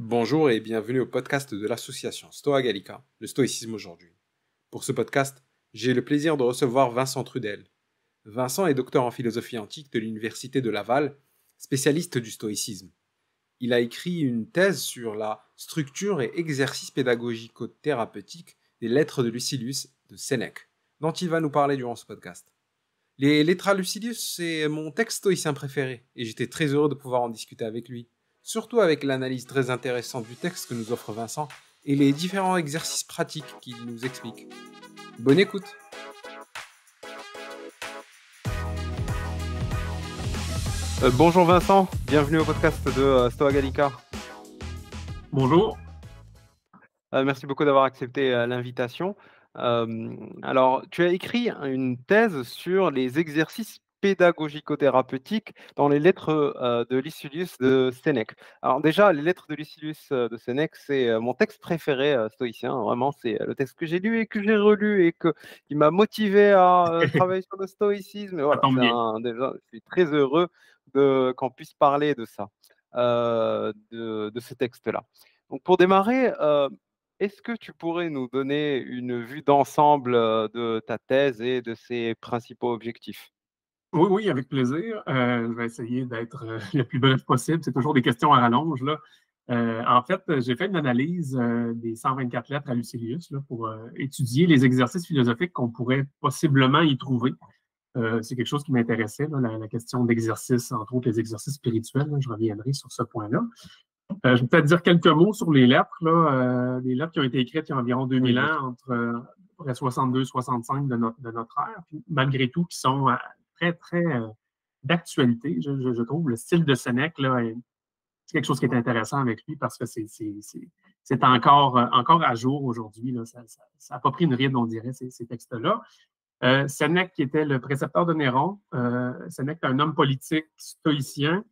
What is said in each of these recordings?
Bonjour et bienvenue au podcast de l'association Stoa Gallica, le stoïcisme aujourd'hui. Pour ce podcast, j'ai le plaisir de recevoir Vincent Trudel. Vincent est docteur en philosophie antique de l'Université de Laval, spécialiste du stoïcisme. Il a écrit une thèse sur la structure et exercice pédagogico-thérapeutique des lettres de Lucilius de Sénèque, dont il va nous parler durant ce podcast. Les Lettres à Lucilius, c'est mon texte stoïcien préféré, et j'étais très heureux de pouvoir en discuter avec lui. Surtout avec l'analyse très intéressante du texte que nous offre Vincent et les différents exercices pratiques qu'il nous explique. Bonne écoute! Bonjour Vincent, bienvenue au podcast de Stoa Gallica. Bonjour. Merci beaucoup d'avoir accepté l'invitation. Alors, tu as écrit une thèse sur les exercices pédagogico-thérapeutiques dans les lettres de Lucilius de Sénèque. Alors déjà, les lettres de Lucilius de Sénèque, c'est mon texte préféré stoïcien. Vraiment, c'est le texte que j'ai lu et que j'ai relu et qui m'a motivé à travailler sur le stoïcisme. Et voilà, déjà, je suis très heureux qu'on puisse parler de ça, de ce texte-là. Donc pour démarrer, est-ce que tu pourrais nous donner une vue d'ensemble de ta thèse et de ses principaux objectifs? Oui, avec plaisir. Je vais essayer d'être le plus bref possible. C'est toujours des questions à rallonge, là. En fait, j'ai fait une analyse des 124 lettres à Lucilius là, pour étudier les exercices philosophiques qu'on pourrait possiblement y trouver. C'est quelque chose qui m'intéressait, là, la question d'exercice, entre autres les exercices spirituels. Là, je reviendrai sur ce point-là. Je vais peut-être dire quelques mots sur les lettres, là, des lettres qui ont été écrites il y a environ 2000 ans, entre 62 et 65 de notre ère, puis malgré tout, qui sont très d'actualité. Je trouve le style de Sénèque, là, c'est quelque chose qui est intéressant avec lui parce que c'est encore à jour aujourd'hui. Ça n'a pas pris une ride, on dirait, ces textes-là. Sénèque, qui était le précepteur de Néron, Sénèque est un homme politique stoïcien.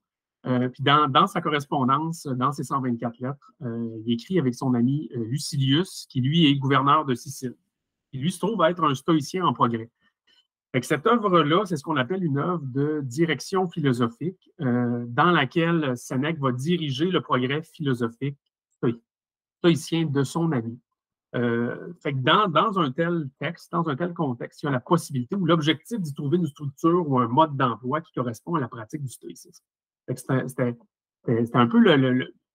Puis dans sa correspondance, dans ses 124 lettres, il écrit avec son ami Lucilius, qui lui est gouverneur de Sicile. Il lui se trouve être un stoïcien en progrès. Fait que cette œuvre-là, c'est ce qu'on appelle une œuvre de direction philosophique, dans laquelle Sénèque va diriger le progrès philosophique stoïcien de son ami. Fait que dans un tel texte, dans un tel contexte, il y a la possibilité ou l'objectif d'y trouver une structure ou un mode d'emploi qui correspond à la pratique du stoïcisme. C'était un peu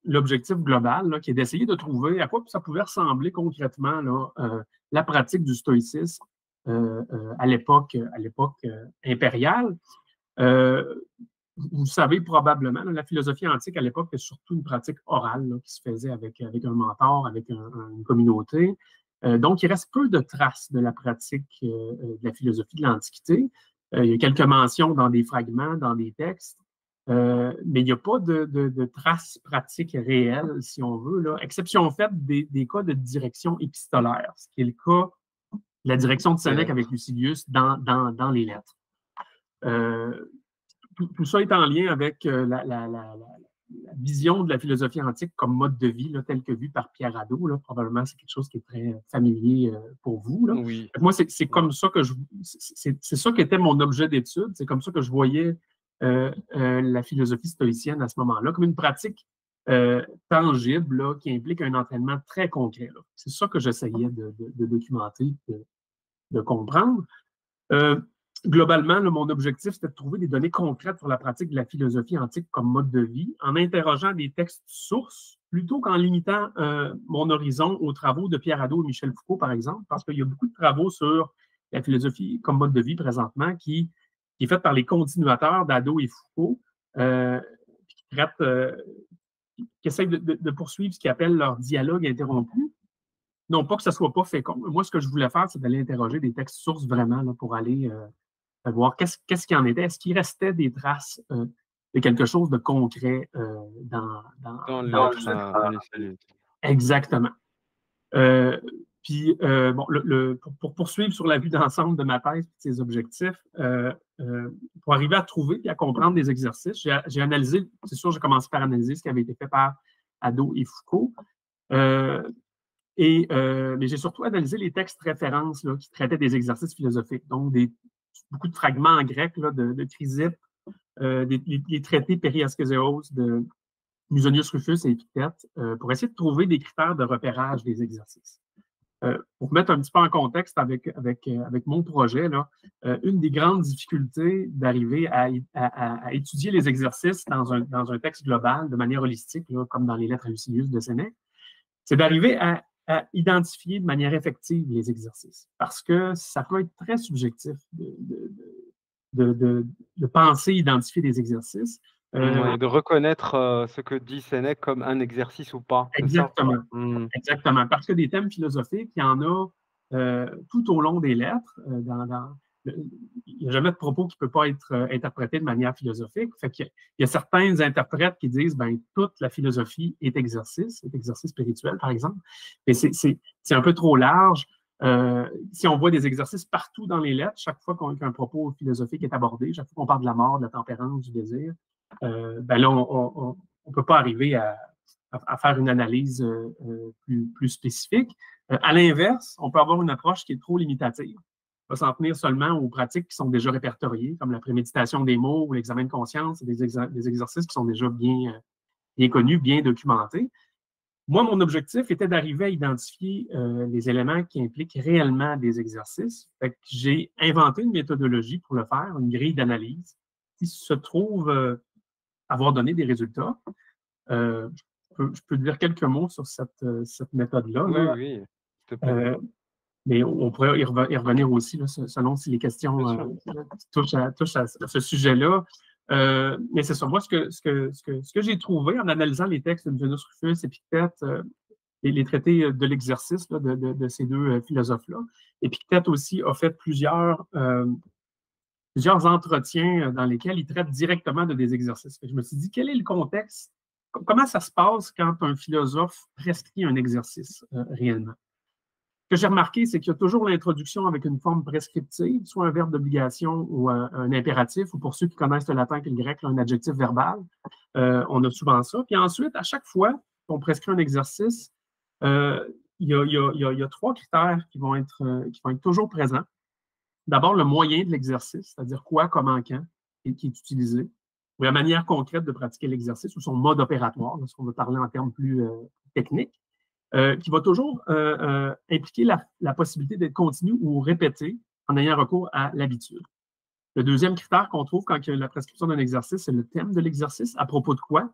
l'objectif global là, qui est d'essayer de trouver à quoi ça pouvait ressembler concrètement là, la pratique du stoïcisme à l'époque impériale. Vous savez probablement, là, la philosophie antique à l'époque était surtout une pratique orale là, qui se faisait avec un mentor, avec une communauté. Donc, il reste peu de traces de la pratique de la philosophie de l'Antiquité. Il y a quelques mentions dans des fragments, dans des textes, mais il n'y a pas de traces pratiques réelles, si on veut, là, exception faite des cas de direction épistolaire, ce qui est le cas de la direction de Sénèque avec Lucilius dans les lettres. Tout ça est en lien avec la vision de la philosophie antique comme mode de vie, là, tel que vu par Pierre Hadot. Là. Probablement, c'est quelque chose qui est très familier pour vous. Là. Oui. Moi, c'est comme ça que c'est ça qui était mon objet d'étude. C'est comme ça que je voyais la philosophie stoïcienne à ce moment-là, comme une pratique tangible là, qui implique un entraînement très concret. C'est ça que j'essayais de documenter, de comprendre. Globalement, là, mon objectif, c'était de trouver des données concrètes sur la pratique de la philosophie antique comme mode de vie, en interrogeant des textes sources, plutôt qu'en limitant mon horizon aux travaux de Pierre Hadot et Michel Foucault, par exemple, parce qu'il y a beaucoup de travaux sur la philosophie comme mode de vie présentement qui est faite par les continuateurs d'Hadot et Foucault, qui essayent de poursuivre ce qu'ils appellent leur dialogue interrompu. Non pas que ça ne soit pas fécond. Moi, ce que je voulais faire, c'est d'aller interroger des textes sources vraiment là, pour aller voir qu'est-ce qu'il en était. Est-ce qu'il restait des traces de quelque chose de concret dans les Exactement. Puis, bon, pour poursuivre sur la vue d'ensemble de ma thèse et de ses objectifs, pour arriver à trouver et à comprendre des exercices, j'ai analysé, c'est sûr, j'ai commencé par analyser ce qui avait été fait par Hadot et Foucault. Mais j'ai surtout analysé les textes références là, qui traitaient des exercices philosophiques, donc beaucoup de fragments en grec là, de Chrysippe, les traités Périaskéséos de Musonius Rufus et Épictète, pour essayer de trouver des critères de repérage des exercices. Pour mettre un petit peu en contexte avec mon projet, là, une des grandes difficultés d'arriver à étudier les exercices dans un texte global de manière holistique, là, comme dans les lettres à Lucilius de Sénèque, c'est d'arriver à identifier de manière effective les exercices. Parce que ça peut être très subjectif de penser identifier des exercices. Et de reconnaître ce que dit Sénèque comme un exercice ou pas, c'est ça? Exactement. Exactement. Parce que des thèmes philosophiques, il y en a tout au long des lettres. Il n'y a jamais de propos qui ne peut pas être interprété de manière philosophique. Fait qu'il y a certains interprètes qui disent ben toute la philosophie est exercice spirituel, par exemple. Mais c'est un peu trop large. Si on voit des exercices partout dans les lettres, chaque fois qu'un propos philosophique est abordé, chaque fois qu'on parle de la mort, de la tempérance, du désir, ben là, on ne peut pas arriver à faire une analyse plus spécifique. À l'inverse, on peut avoir une approche qui est trop limitative. On va s'en tenir seulement aux pratiques qui sont déjà répertoriées, comme la préméditation des mots ou l'examen de conscience, c'est des exercices qui sont déjà bien connus, bien documentés. Moi, mon objectif était d'arriver à identifier les éléments qui impliquent réellement des exercices. Fait que j'ai inventé une méthodologie pour le faire, une grille d'analyse qui se trouve avoir donné des résultats. Je peux dire quelques mots sur cette méthode-là. Oui, Là. oui, s'il te plaît. Mais on pourrait y revenir aussi, là, selon si les questions touchent à ce sujet-là. Mais c'est ça. Moi, ce que j'ai trouvé en analysant les textes de Musonius Rufus, Épictète, les traités de l'exercice de ces deux philosophes-là. Épictète aussi a fait plusieurs entretiens dans lesquels il traite directement de des exercices. Je me suis dit, quel est le contexte? Comment ça se passe quand un philosophe prescrit un exercice réellement? Ce que j'ai remarqué, c'est qu'il y a toujours l'introduction avec une forme prescriptive, soit un verbe d'obligation ou un impératif, ou pour ceux qui connaissent le latin et le grec, là, un adjectif verbal. On a souvent ça. Puis ensuite, à chaque fois qu'on prescrit un exercice, il y a trois critères qui vont être toujours présents. D'abord, le moyen de l'exercice, c'est-à-dire quoi, comment, quand, et qui est utilisé, ou la manière concrète de pratiquer l'exercice, ou son mode opératoire, lorsqu'on veut parler en termes plus techniques, qui va toujours impliquer la possibilité d'être continu ou répété en ayant recours à l'habitude. Le deuxième critère qu'on trouve quand il y a la prescription d'un exercice, c'est le thème de l'exercice, à propos de quoi,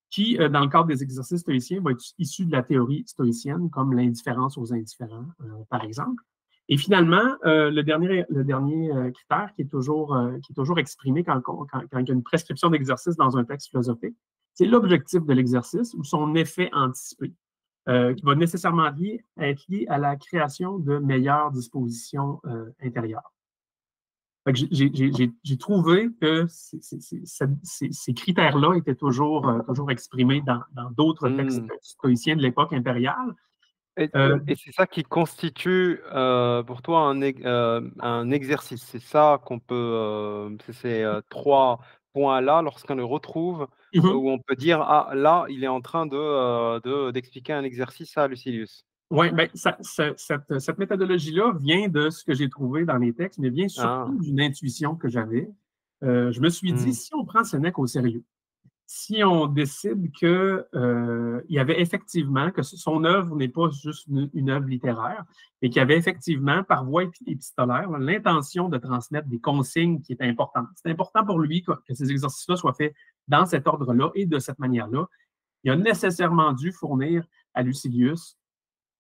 qui, dans le cadre des exercices stoïciens, va être issu de la théorie stoïcienne, comme l'indifférence aux indifférents, par exemple. Et finalement, le dernier critère qui est toujours exprimé quand il y a une prescription d'exercice dans un texte philosophique, c'est l'objectif de l'exercice ou son effet anticipé, qui va nécessairement être lié à la création de meilleures dispositions intérieures. J'ai trouvé que ces critères-là étaient toujours exprimés dans d'autres textes stoïciens de l'époque impériale. Et c'est ça qui constitue pour toi un exercice. C'est ça qu'on peut, c'est ces trois points-là, lorsqu'on les retrouve, où on peut dire, ah, là, il est en train d'expliquer un exercice à Lucilius. Oui, bien, cette méthodologie-là vient de ce que j'ai trouvé dans les textes, mais vient surtout d'une intuition que j'avais. Je me suis dit, si on prend Sénèque au sérieux, si on décide qu'il y avait effectivement, que son œuvre n'est pas juste une œuvre littéraire, mais qu'il y avait effectivement, par voie épistolaire, l'intention de transmettre des consignes qui est importante. C'est important pour lui que ces exercices-là soient faits dans cet ordre-là et de cette manière-là. Il a nécessairement dû fournir à Lucilius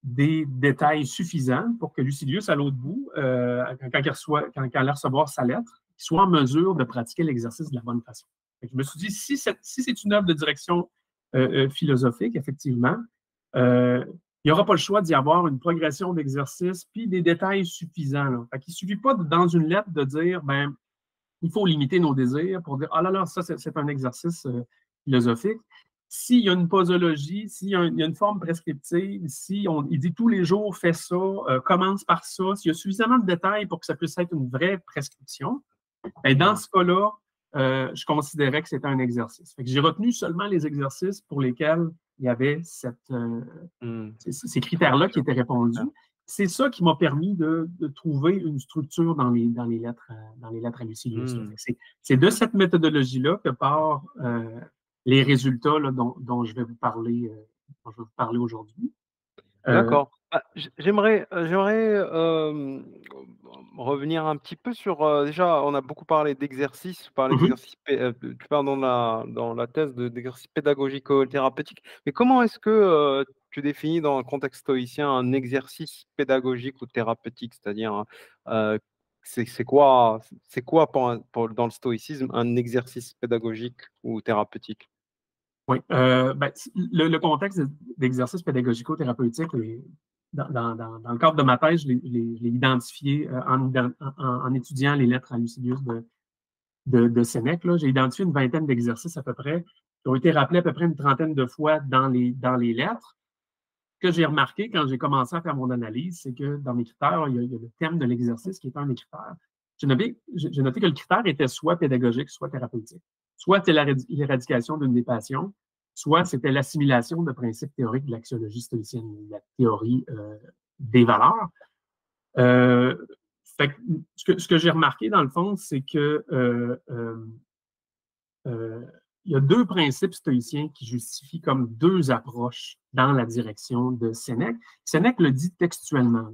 des détails suffisants pour que Lucilius, à l'autre bout, quand il allait recevoir sa lettre, il soit en mesure de pratiquer l'exercice de la bonne façon. Je me suis dit, si c'est une œuvre de direction philosophique, effectivement, il n'y aura pas le choix d'y avoir une progression d'exercice puis des détails suffisants. Là. Il ne suffit pas, dans une lettre, de dire, ben, il faut limiter nos désirs pour dire, ah là là, ça, c'est un exercice philosophique. S'il y a une posologie, s'il y a une forme prescriptive, il dit tous les jours, fais ça, commence par ça, s'il y a suffisamment de détails pour que ça puisse être une vraie prescription, bien, dans ce cas-là, je considérais que c'était un exercice. J'ai retenu seulement les exercices pour lesquels il y avait ces critères-là qui étaient répondus. C'est ça qui m'a permis de trouver une structure dans les lettres à Lucilius. C'est de cette méthodologie-là que part les résultats là, dont je vais vous parler aujourd'hui. D'accord. Bah, j'aimerais, revenir un petit peu sur, déjà, on a beaucoup parlé d'exercices, tu parlais Mhm. d'exercices tu parles dans la thèse d'exercices pédagogico-thérapeutiques, mais comment est-ce que, tu définis dans le contexte stoïcien un exercice pédagogique ou thérapeutique? C'est-à-dire, heu, c'est quoi pour dans le stoïcisme, un exercice pédagogique ou thérapeutique? Oui. Ben, le contexte d'exercice pédagogico-thérapeutique, dans le cadre de ma thèse, je l'ai identifié en étudiant les lettres à Lucilius de Sénèque. J'ai identifié une vingtaine d'exercices à peu près qui ont été rappelés à peu près une trentaine de fois dans les lettres. Ce que j'ai remarqué quand j'ai commencé à faire mon analyse, c'est que dans mes critères, il y a le thème de l'exercice qui est un des critères. J'ai noté que le critère était soit pédagogique, soit thérapeutique. Soit c'était l'éradication d'une des passions, soit c'était l'assimilation de principes théoriques de l'axiologie stoïcienne, de la théorie des valeurs. Euh, fait que ce que j'ai remarqué, dans le fond, c'est que euh, il y a deux principes stoïciens qui justifient comme deux approches dans la direction de Sénèque. Sénèque le dit textuellement.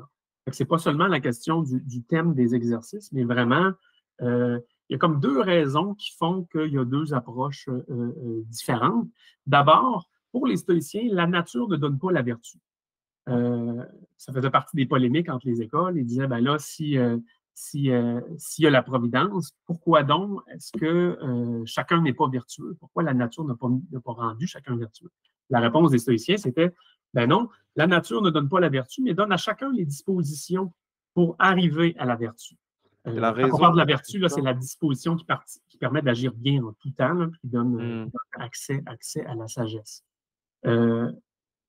Ce n'est pas seulement la question du thème des exercices, mais vraiment, il y a comme deux raisons qui font qu'il y a deux approches différentes. D'abord, pour les stoïciens, la nature ne donne pas la vertu. Ça faisait partie des polémiques entre les écoles. Ils disaient, ben là, s'il y a la providence, pourquoi donc est-ce que chacun n'est pas vertueux? Pourquoi la nature n'a pas rendu chacun vertueux? La réponse des stoïciens, c'était, ben non, la nature ne donne pas la vertu, mais donne à chacun les dispositions pour arriver à la vertu. C'est la Quand on parle de raison, la c'est vertu, là, c'est ça? la disposition qui permet d'agir bien en tout temps, là, qui Mmh. donne accès à la sagesse. Euh,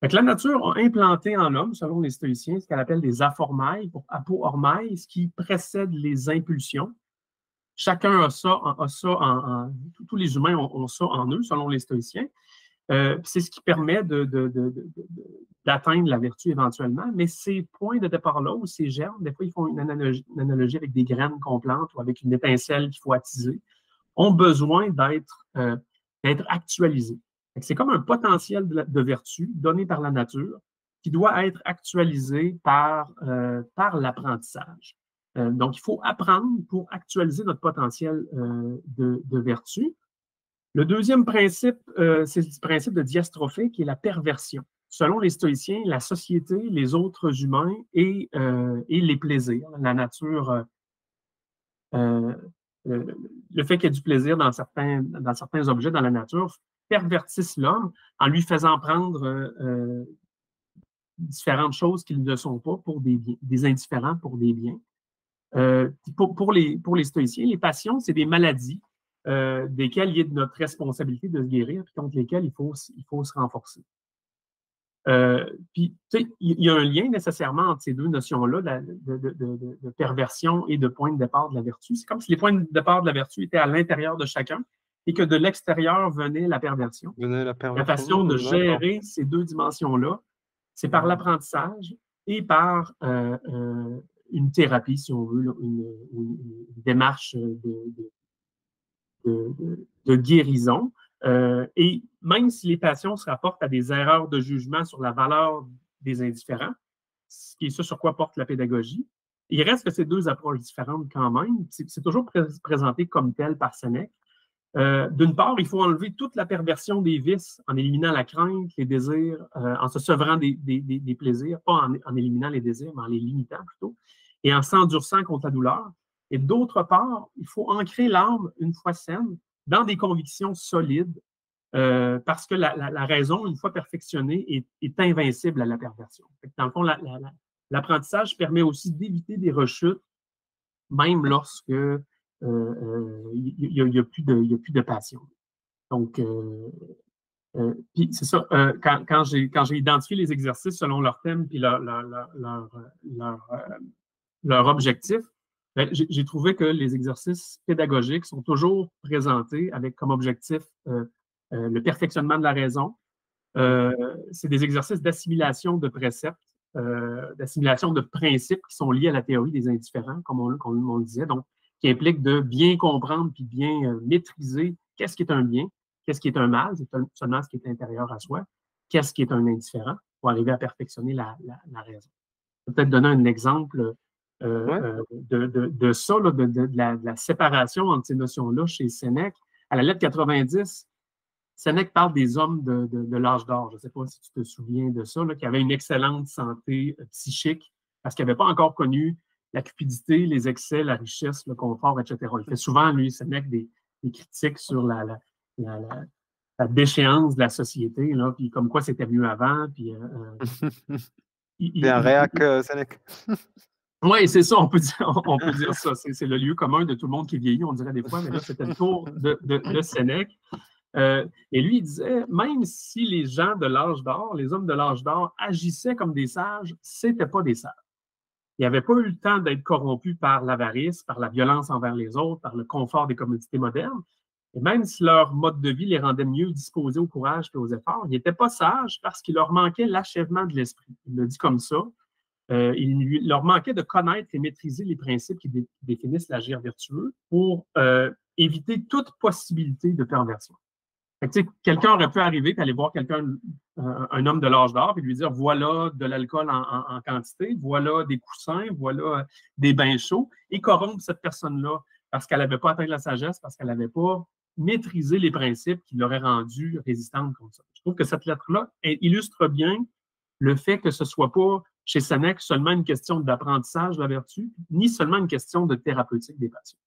Fait que la nature a implanté en l'homme, selon les stoïciens, ce qu'elle appelle des aphormailles, pour apo-ormailles, ce qui précède les impulsions. Chacun tous les humains ont ça en eux, selon les stoïciens. C'est ce qui permet d'atteindre la vertu éventuellement, mais ces points de départ-là, ou ces germes, des fois, ils font une analogie avec des graines qu'on plante ou avec une étincelle qu'il faut attiser, ont besoin d'être actualisés. C'est comme un potentiel de vertu donné par la nature qui doit être actualisé par l'apprentissage. Donc, il faut apprendre pour actualiser notre potentiel de vertu. Le deuxième principe, c'est le principe de diastrophée, qui est la perversion. Selon les stoïciens, la société, les autres humains et les plaisirs, la nature euh, le fait qu'il y ait du plaisir dans certains objets dans la nature pervertissent l'homme en lui faisant prendre différentes choses qu'ils ne sont pas pour des biens, des indifférents pour des biens. Pour les stoïciens, les passions, c'est des maladies desquelles il est de notre responsabilité de se guérir, puis contre lesquelles il faut se renforcer. Puis, tu sais, il y a un lien nécessairement entre ces deux notions-là, de perversion et de point de départ de la vertu. C'est comme si les points de départ de la vertu étaient à l'intérieur de chacun et que de l'extérieur venait la perversion. Donner la La perversion. façon de D'accord. gérer ces deux dimensions-là, c'est par l'apprentissage et par une thérapie, si on veut, là, une démarche de guérison. Et même si les passions se rapportent à des erreurs de jugement sur la valeur des indifférents, ce qui est ce sur quoi porte la pédagogie, il reste que ces deux approches différentes quand même. C'est toujours présenté comme tel par Sénèque. D'une part, il faut enlever toute la perversion des vices en éliminant la crainte, les désirs, en se sevrant des plaisirs, pas en éliminant les désirs, mais en les limitant plutôt, et en s'endurcant contre la douleur. Et d'autre part, il faut ancrer l'âme, une fois saine, dans des convictions solides, parce que la raison, une fois perfectionnée, est invincible à la perversion. Dans le fond, l'apprentissage permet aussi d'éviter des rechutes, même lorsque il n'y a plus de passion. Donc, puis c'est ça, quand j'ai identifié les exercices selon leur thème et leur objectif, ben, j'ai trouvé que les exercices pédagogiques sont toujours présentés avec comme objectif le perfectionnement de la raison. Mmh. C'est des exercices d'assimilation de préceptes, d'assimilation de principes qui sont liés à la théorie des indifférents, comme on le disait, donc qui implique de bien comprendre puis bien maîtriser qu'est-ce qui est un bien, qu'est-ce qui est un mal, c'est seulement ce qui est intérieur à soi, qu'est-ce qui est un indifférent, pour arriver à perfectionner la raison. Je vais peut-être donner un exemple Ouais, de ça, là, de la séparation entre ces notions-là chez Sénèque. À la lettre 90, Sénèque parle des hommes de l'âge d'or. Je ne sais pas si tu te souviens de ça, là, qui avaient une excellente santé psychique parce qu'ils n'avaient pas encore connu la cupidité, les excès, la richesse, le confort, etc. Il fait souvent, lui, Sénèque, des critiques sur la, la déchéance de la société, là, puis comme quoi c'était mieux avant. Puis, c'est un réac, Sénèque. oui, c'est ça, on peut dire ça. C'est le lieu commun de tout le monde qui vieillit, on dirait des fois, mais là, c'était le tour de Sénèque. Et lui, il disait, même si les gens de l'âge d'or, les hommes de l'âge d'or, agissaient comme des sages, c'était pas des sages. Ils n'avaient pas eu le temps d'être corrompus par l'avarice, par la violence envers les autres, par le confort des commodités modernes. Et même si leur mode de vie les rendait mieux disposés au courage et aux efforts, ils n'étaient pas sages parce qu'il leur manquait l'achèvement de l'esprit. Il le dit comme ça. Il leur manquait de connaître et maîtriser les principes qui définissent l'agir vertueux pour éviter toute possibilité de perversion. Quelqu'un aurait pu arriver et aller voir un homme de l'âge d'or, et lui dire voilà de l'alcool en quantité, voilà des coussins, voilà des bains chauds, et corrompre cette personne-là parce qu'elle n'avait pas atteint la sagesse, parce qu'elle n'avait pas maîtrisé les principes qui l'auraient rendue résistante comme ça. Je trouve que cette lettre-là illustre bien le fait que ce ne soit pas chez Sénèque seulement une question d'apprentissage de la vertu, ni seulement une question de thérapeutique des patients.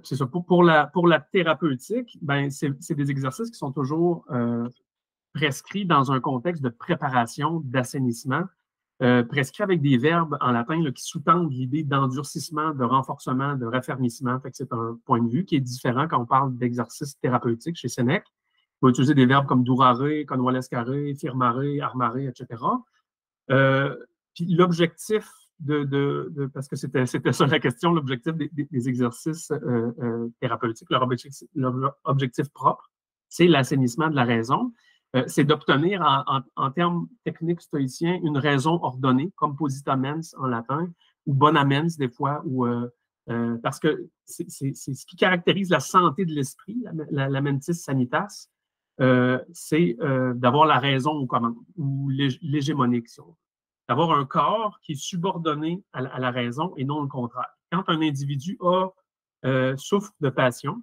C'est ça. Pour la thérapeutique, ben, c'est des exercices qui sont toujours prescrits dans un contexte de préparation, d'assainissement, prescrits avec des verbes en latin là, qui sous-tendent l'idée d'endurcissement, de renforcement, de raffermissement. Fait que c'est un point de vue qui est différent quand on parle d'exercice thérapeutique chez Sénèque. On va utiliser des verbes comme durare, convalescere, firmare, armare, etc. Puis l'objectif parce que c'était ça la question, l'objectif des exercices thérapeutiques, leur objectif propre, c'est l'assainissement de la raison. C'est d'obtenir en termes techniques stoïciens une raison ordonnée, comme posita mens en latin, ou bona mens des fois, parce que c'est ce qui caractérise la santé de l'esprit, la mentis sanitas, c'est d'avoir la raison aux commandes, ou l'hégémonique, si on veut. D'avoir un corps qui est subordonné à la raison et non le contraire. Quand un individu souffre de passion,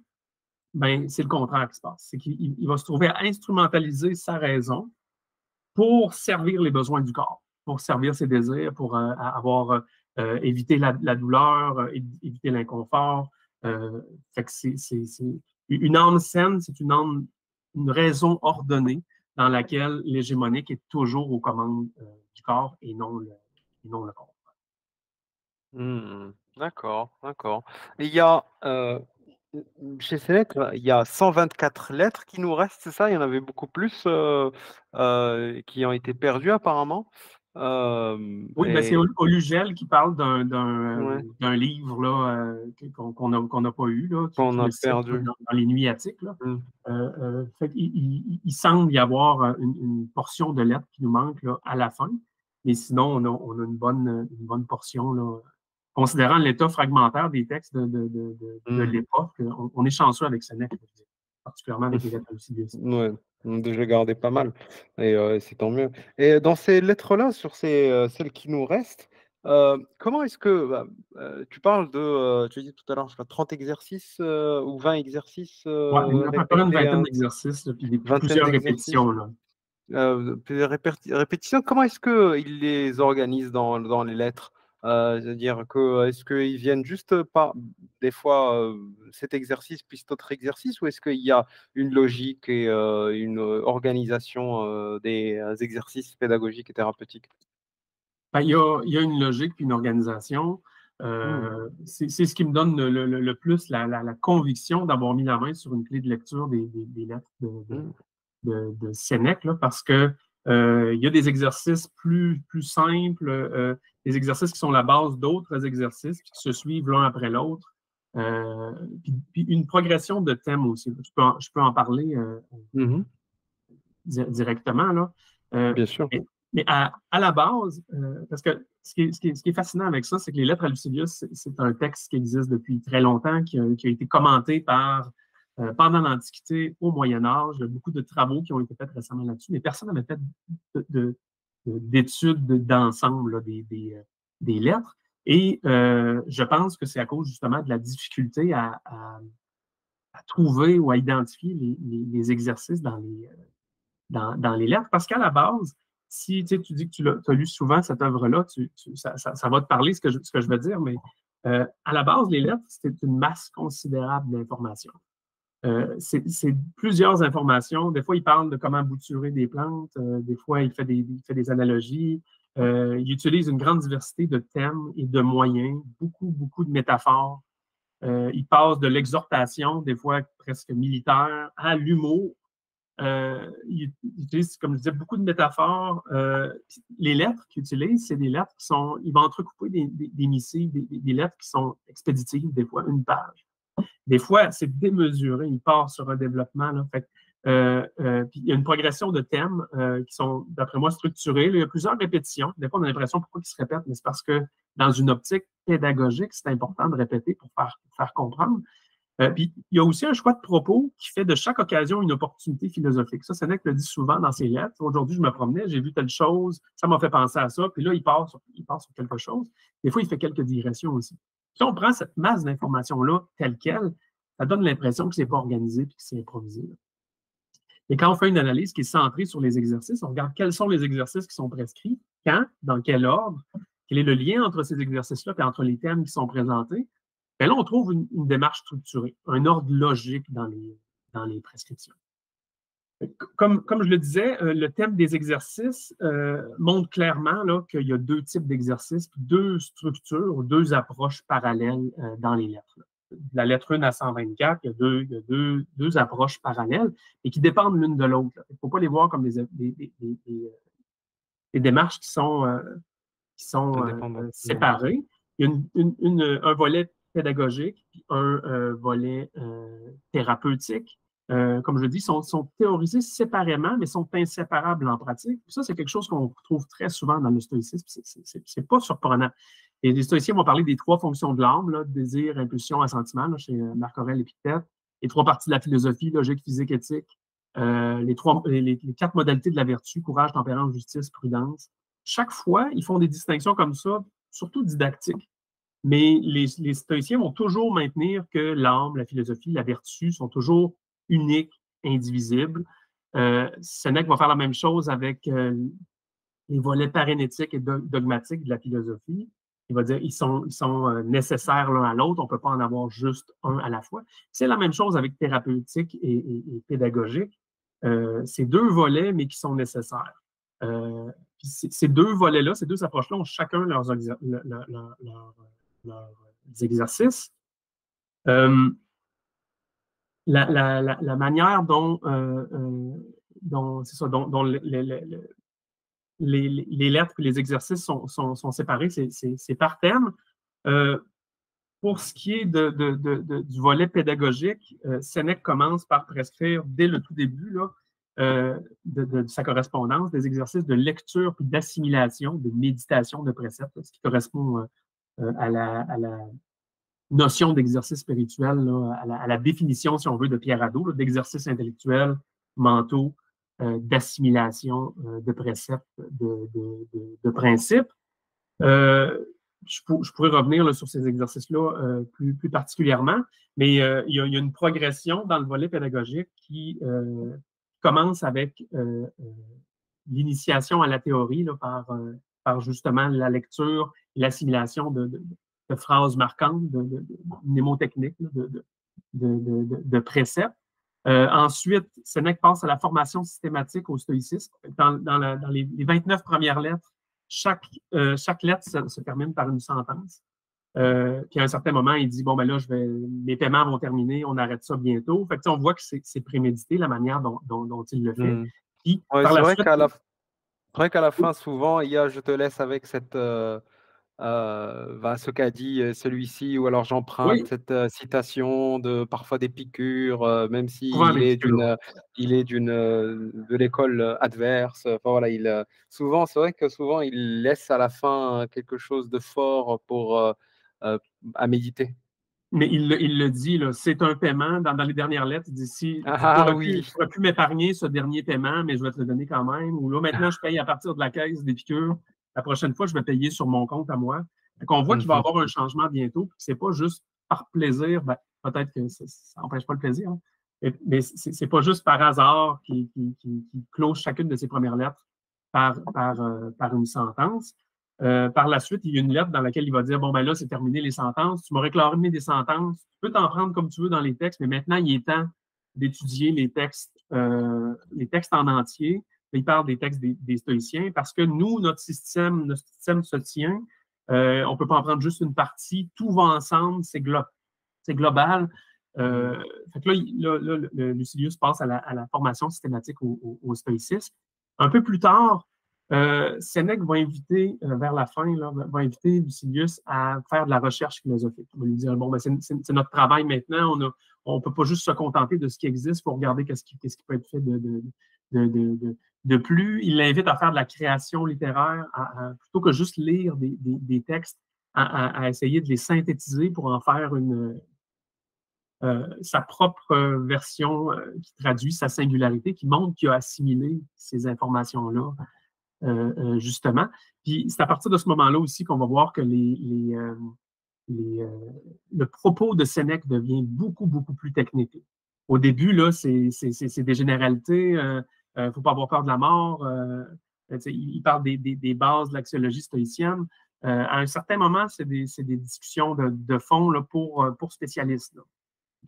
ben, c'est le contraire qui se passe. C'est qu'il va se trouver à instrumentaliser sa raison pour servir les besoins du corps, pour servir ses désirs, pour éviter la douleur, éviter l'inconfort. Fait que une âme saine, c'est une raison ordonnée dans laquelle l'hégémonique est toujours aux commandes du corps et non le corps. Mmh. D'accord, d'accord. Et il y a, chez Sénèque, il y a 124 lettres qui nous restent, c'est ça? Il y en avait beaucoup plus, qui ont été perdues apparemment? Oui, ben c'est Et Olugel qui parle ouais, d'un livre là, qu'on n'a pas eu, là, qui qu'on le a cite perdu. dans les Nuits attiques. Là. Mmh. Fait il semble y avoir une portion de lettres qui nous manque là, à la fin, mais sinon, on a une bonne portion. Là. Considérant l'état fragmentaire des textes de Mmh. l'époque, on est chanceux avec Sénèque, particulièrement avec les lettres à Lucilius. Ouais, déjà gardé pas mal et c'est tant mieux et dans ces lettres-là, sur celles qui nous restent, comment est-ce que, bah, tu parles de, tu as dit tout à l'heure, je crois 30 exercices, ou 20 exercices, Ouais, à peu près une répétés, vingtaine d'exercices, là, puis vingtaine plusieurs d'exercices, répétitions. Là. puis répétitions, comment est-ce qu'ils les organisent dans les lettres? C'est-à-dire que, est-ce qu'ils viennent juste par des fois, cet exercice puis cet autre exercice ou est-ce qu'il y a une logique et une, organisation, des, exercices pédagogiques et thérapeutiques? Ben, il y a une logique puis une organisation. Mmh. C'est ce qui me donne le plus la conviction d'avoir mis la main sur une clé de lecture des lettres Mmh. de Sénèque, là, parce que il y a des exercices plus simples, des exercices qui sont la base d'autres exercices puis qui se suivent l'un après l'autre. Puis une progression de thèmes aussi. Je peux en parler Mmh. directement. Là. Euh, Bien sûr. mais à la base, parce que ce qui est fascinant avec ça, c'est que les Lettres à Lucilius, c'est un texte qui existe depuis très longtemps, qui a été commenté par pendant l'Antiquité, au Moyen Âge. Il y a beaucoup de travaux qui ont été faits récemment là-dessus, mais personne n'avait fait d'études d'ensemble des lettres. Et je pense que c'est à cause justement de la difficulté à trouver ou à identifier les exercices dans les lettres. Parce qu'à la base, si tu dis que tu as lu souvent cette œuvre-là, ça va te parler ce que je veux dire, mais à la base, les lettres, c'était une masse considérable d'informations. C'est plusieurs informations. Des fois, il parle de comment bouturer des plantes. Des fois, il fait des analogies. Il utilise une grande diversité de thèmes et de moyens, beaucoup, beaucoup de métaphores. Il passe de l'exhortation, des fois presque militaire, à l'humour. Il utilise, comme je disais, beaucoup de métaphores. Les lettres qu'il utilise, c'est des lettres qui sont. Il va entrecouper des missives, des lettres qui sont expéditives, des fois une page. Des fois, c'est démesuré. Il part sur un développement. Là. Fait, puis il y a une progression de thèmes qui sont, d'après moi, structurés. Là, il y a plusieurs répétitions. Des fois, on a l'impression pourquoi ils se répètent, mais c'est parce que dans une optique pédagogique, c'est important de répéter pour faire comprendre. Puis il y a aussi un choix de propos qui fait de chaque occasion une opportunité philosophique. Ça, Sénèque le dit souvent dans ses lettres. Aujourd'hui, je me promenais, j'ai vu telle chose, ça m'a fait penser à ça, puis là, il part sur quelque chose. Des fois, il fait quelques digressions aussi. Si on prend cette masse d'informations-là telle quelle, ça donne l'impression que c'est pas organisé et que c'est improvisé. Là. Et quand on fait une analyse qui est centrée sur les exercices, on regarde quels sont les exercices qui sont prescrits, quand, dans quel ordre, quel est le lien entre ces exercices-là et entre les thèmes qui sont présentés. Et là, on trouve une démarche structurée, un ordre logique dans les prescriptions. Comme je le disais, le thème des exercices montre clairement qu'il y a deux types d'exercices, deux structures, deux approches parallèles dans les lettres. De la lettre 1 à 124, il y a deux approches parallèles et qui dépendent l'une de l'autre. Il ne faut pas les voir comme des démarches qui sont séparées. Il y a un volet pédagogique et un volet thérapeutique. Comme je dis, sont théorisés séparément, mais sont inséparables en pratique. Puis ça, c'est quelque chose qu'on retrouve très souvent dans le stoïcisme. C'est pas surprenant. Et les stoïciens vont parler des trois fonctions de l'âme, là, désir, impulsion, assentiment, là, chez Marc Aurèle Épictète. Les trois parties de la philosophie, logique, physique, éthique. Les quatre modalités de la vertu, courage, tempérance, justice, prudence. Chaque fois, ils font des distinctions comme ça, surtout didactiques. Mais les stoïciens vont toujours maintenir que l'âme, la philosophie, la vertu sont toujours uniques, indivisibles. Sénèque va faire la même chose avec les volets parénétiques et dogmatiques de la philosophie. Il va dire ils sont nécessaires l'un à l'autre, on ne peut pas en avoir juste un à la fois. C'est la même chose avec thérapeutique et pédagogique. C'est deux volets, mais qui sont nécessaires. Ces deux volets-là, ces deux approches-là ont chacun leurs exercices. La manière dont les lettres et les exercices sont séparés, c'est par thème. Pour ce qui est du volet pédagogique, Sénèque commence par prescrire dès le tout début là, de sa correspondance des exercices de lecture puis d'assimilation, de méditation de préceptes, ce qui correspond à la notion d'exercice spirituel, là, à la définition, si on veut, de Pierre Hadot, d'exercice intellectuel, mentaux, d'assimilation de préceptes, de principes. Je pourrais revenir là, sur ces exercices-là plus particulièrement, mais il y a une progression dans le volet pédagogique qui commence avec l'initiation à la théorie là, par justement la lecture et l'assimilation de phrases marquantes, de mnémotechniques, de préceptes. Ensuite, Sénèque passe à la formation systématique au stoïcisme. Dans les 29 premières lettres, chaque lettre se termine par une sentence. Puis à un certain moment, il dit bon, ben là, mes paiements vont terminer, on arrête ça bientôt. Fait que, on voit que c'est prémédité la manière dont il le fait. Puis, ouais, par c'est la vrai suite. qu'à la fin, souvent, il y a je te laisse avec cette. Ce qu'a dit celui-ci, ou alors Oui, j'emprunte cette citation de parfois des piqûres, même souvent s'il des est piqûres. de l'école adverse. Enfin voilà, souvent, c'est vrai que souvent il laisse à la fin quelque chose de fort pour à méditer. Mais il le dit, là, c'est un paiement. Dans les dernières lettres, il dit si tu Ah oui. pourrais plus m'épargner ce dernier paiement, mais je vais te le donner quand même. Ou là, maintenant, je paye à partir de la caisse des piqûres. La prochaine fois, je vais payer sur mon compte à moi. Donc, on voit qu'il va y Mhm. avoir un changement bientôt. C'est pas juste par plaisir. Ben, peut-être que ça n'empêche pas le plaisir, hein. Mais c'est pas juste par hasard qu'il close chacune de ses premières lettres par une sentence. Par la suite, il y a une lettre dans laquelle il va dire, bon, ben là, c'est terminé les sentences. Tu m'as réclamé des sentences. Tu peux t'en prendre comme tu veux dans les textes, mais maintenant, il est temps d'étudier les textes en entier. Il parle des textes des stoïciens parce que nous, notre système se tient. On ne peut pas en prendre juste une partie. Tout va ensemble. C'est global. Mhm. Fait que Lucilius passe à la formation systématique au stoïcisme. Un peu plus tard, Sénèque va inviter, vers la fin, là, va inviter Lucilius à faire de la recherche philosophique. Il va lui dire, bon, ben, c'est notre travail maintenant, on ne peut pas juste se contenter de ce qui existe, il faut regarder qu'est-ce qui peut être fait de plus. Il l'invite à faire de la création littéraire, plutôt que juste lire des textes, à essayer de les synthétiser pour en faire sa propre version qui traduit sa singularité, qui montre qu'il a assimilé ces informations-là justement. Puis c'est à partir de ce moment-là aussi qu'on va voir que les, euh, le propos de Sénèque devient beaucoup, beaucoup plus technique. Au début, là, c'est des généralités. Il ne faut pas avoir peur de la mort. Il parle des bases de l'axiologie stoïcienne. À un certain moment, c'est des discussions de fond là, pour spécialistes. Là.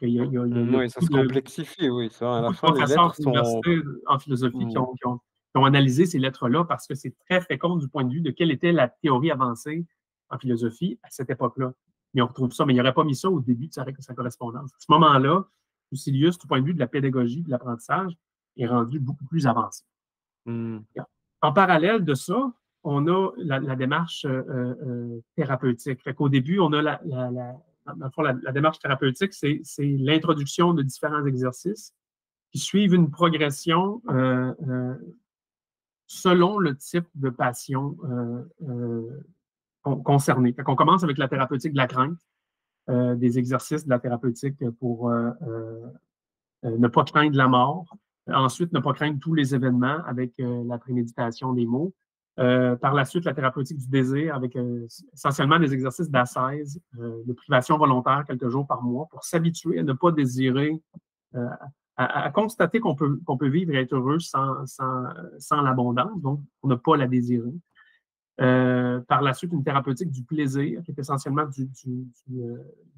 Il y a Oui, ça se complexifie, oui. Ça, à la beaucoup de fin, les professeurs lettres sont. d'université en philosophie Mhm. qui ont analysé ces lettres-là parce que c'est très fécond du point de vue de quelle était la théorie avancée en philosophie à cette époque-là. Mais on retrouve ça, mais il n'aurait pas mis ça au début de sa correspondance. À ce moment-là, Lucilius, du point de vue de la pédagogie, de l'apprentissage, est rendu beaucoup plus avancé. Mhm. En parallèle de ça, on a la démarche thérapeutique. Fait qu'au début, on a dans le fond, la démarche thérapeutique, c'est l'introduction de différents exercices qui suivent une progression selon le type de passion concernée. On commence avec la thérapeutique de la crainte, des exercices de la thérapeutique pour ne pas craindre la mort. Ensuite, ne pas craindre tous les événements avec la préméditation des mots. Par la suite, la thérapeutique du désir avec essentiellement des exercices d'ascèse, de privation volontaire quelques jours par mois pour s'habituer à ne pas désirer, euh, à constater qu'on peut vivre et être heureux sans l'abondance, donc pour ne pas la désirer. Par la suite, une thérapeutique du plaisir, qui est essentiellement du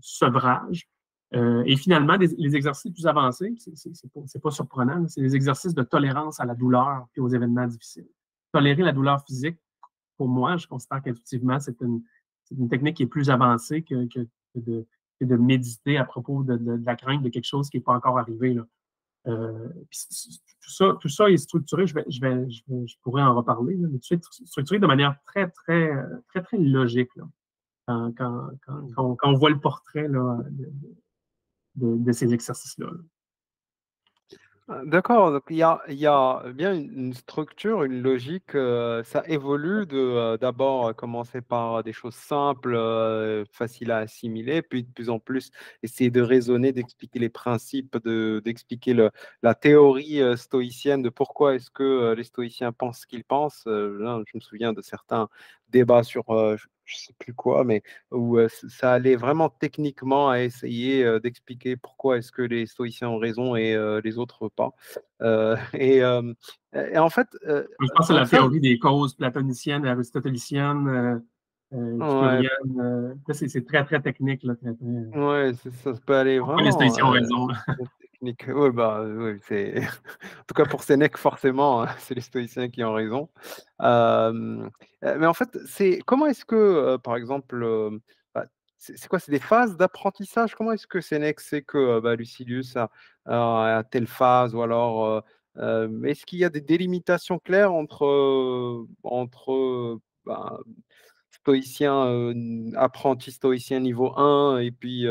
sevrage. Et finalement, les exercices plus avancés, c'est pas surprenant, c'est les exercices de tolérance à la douleur et aux événements difficiles. Tolérer la douleur physique, pour moi, je considère qu'intuitivement, c'est une technique qui est plus avancée que de méditer à propos de la crainte de quelque chose qui n'est pas encore arrivé, là. Tout ça est structuré, je pourrais en reparler, là, mais tout ça est structuré de manière très, très, très, très logique, là, quand on voit le portrait là, de ces exercices-là. Là. D'accord, donc il y a bien une structure, une logique, ça évolue d'abord commencer par des choses simples, faciles à assimiler, puis de plus en plus essayer de raisonner, d'expliquer les principes, d'expliquer la théorie stoïcienne de pourquoi est-ce que les stoïciens pensent ce qu'ils pensent. Là, je me souviens de certains débats sur je sais plus quoi, mais où ça allait vraiment techniquement à essayer d'expliquer pourquoi est-ce que les stoïciens ont raison et les autres pas. Euh, et, euh, et en fait, Je pense que c'est donc la ça, théorie des causes platonicienne, aristotélicienne, ouais, épicurienne. Là, c'est très, très technique. Là, très, très, ouais, ça peut aller pourquoi les vraiment stoïciens ont raison? technique. Ouais, bah, ouais, c'est en tout cas pour Sénèque, forcément, hein, c'est les stoïciens qui ont raison. Euh, mais en fait, c'est comment est-ce que, par exemple, bah, c'est quoi? C'est des phases d'apprentissage. Comment est-ce que Sénèque sait que bah, Lucilius a telle phase ou alors est-ce qu'il y a des délimitations claires entre bah, stoïcien, apprenti stoïcien niveau 1 et puis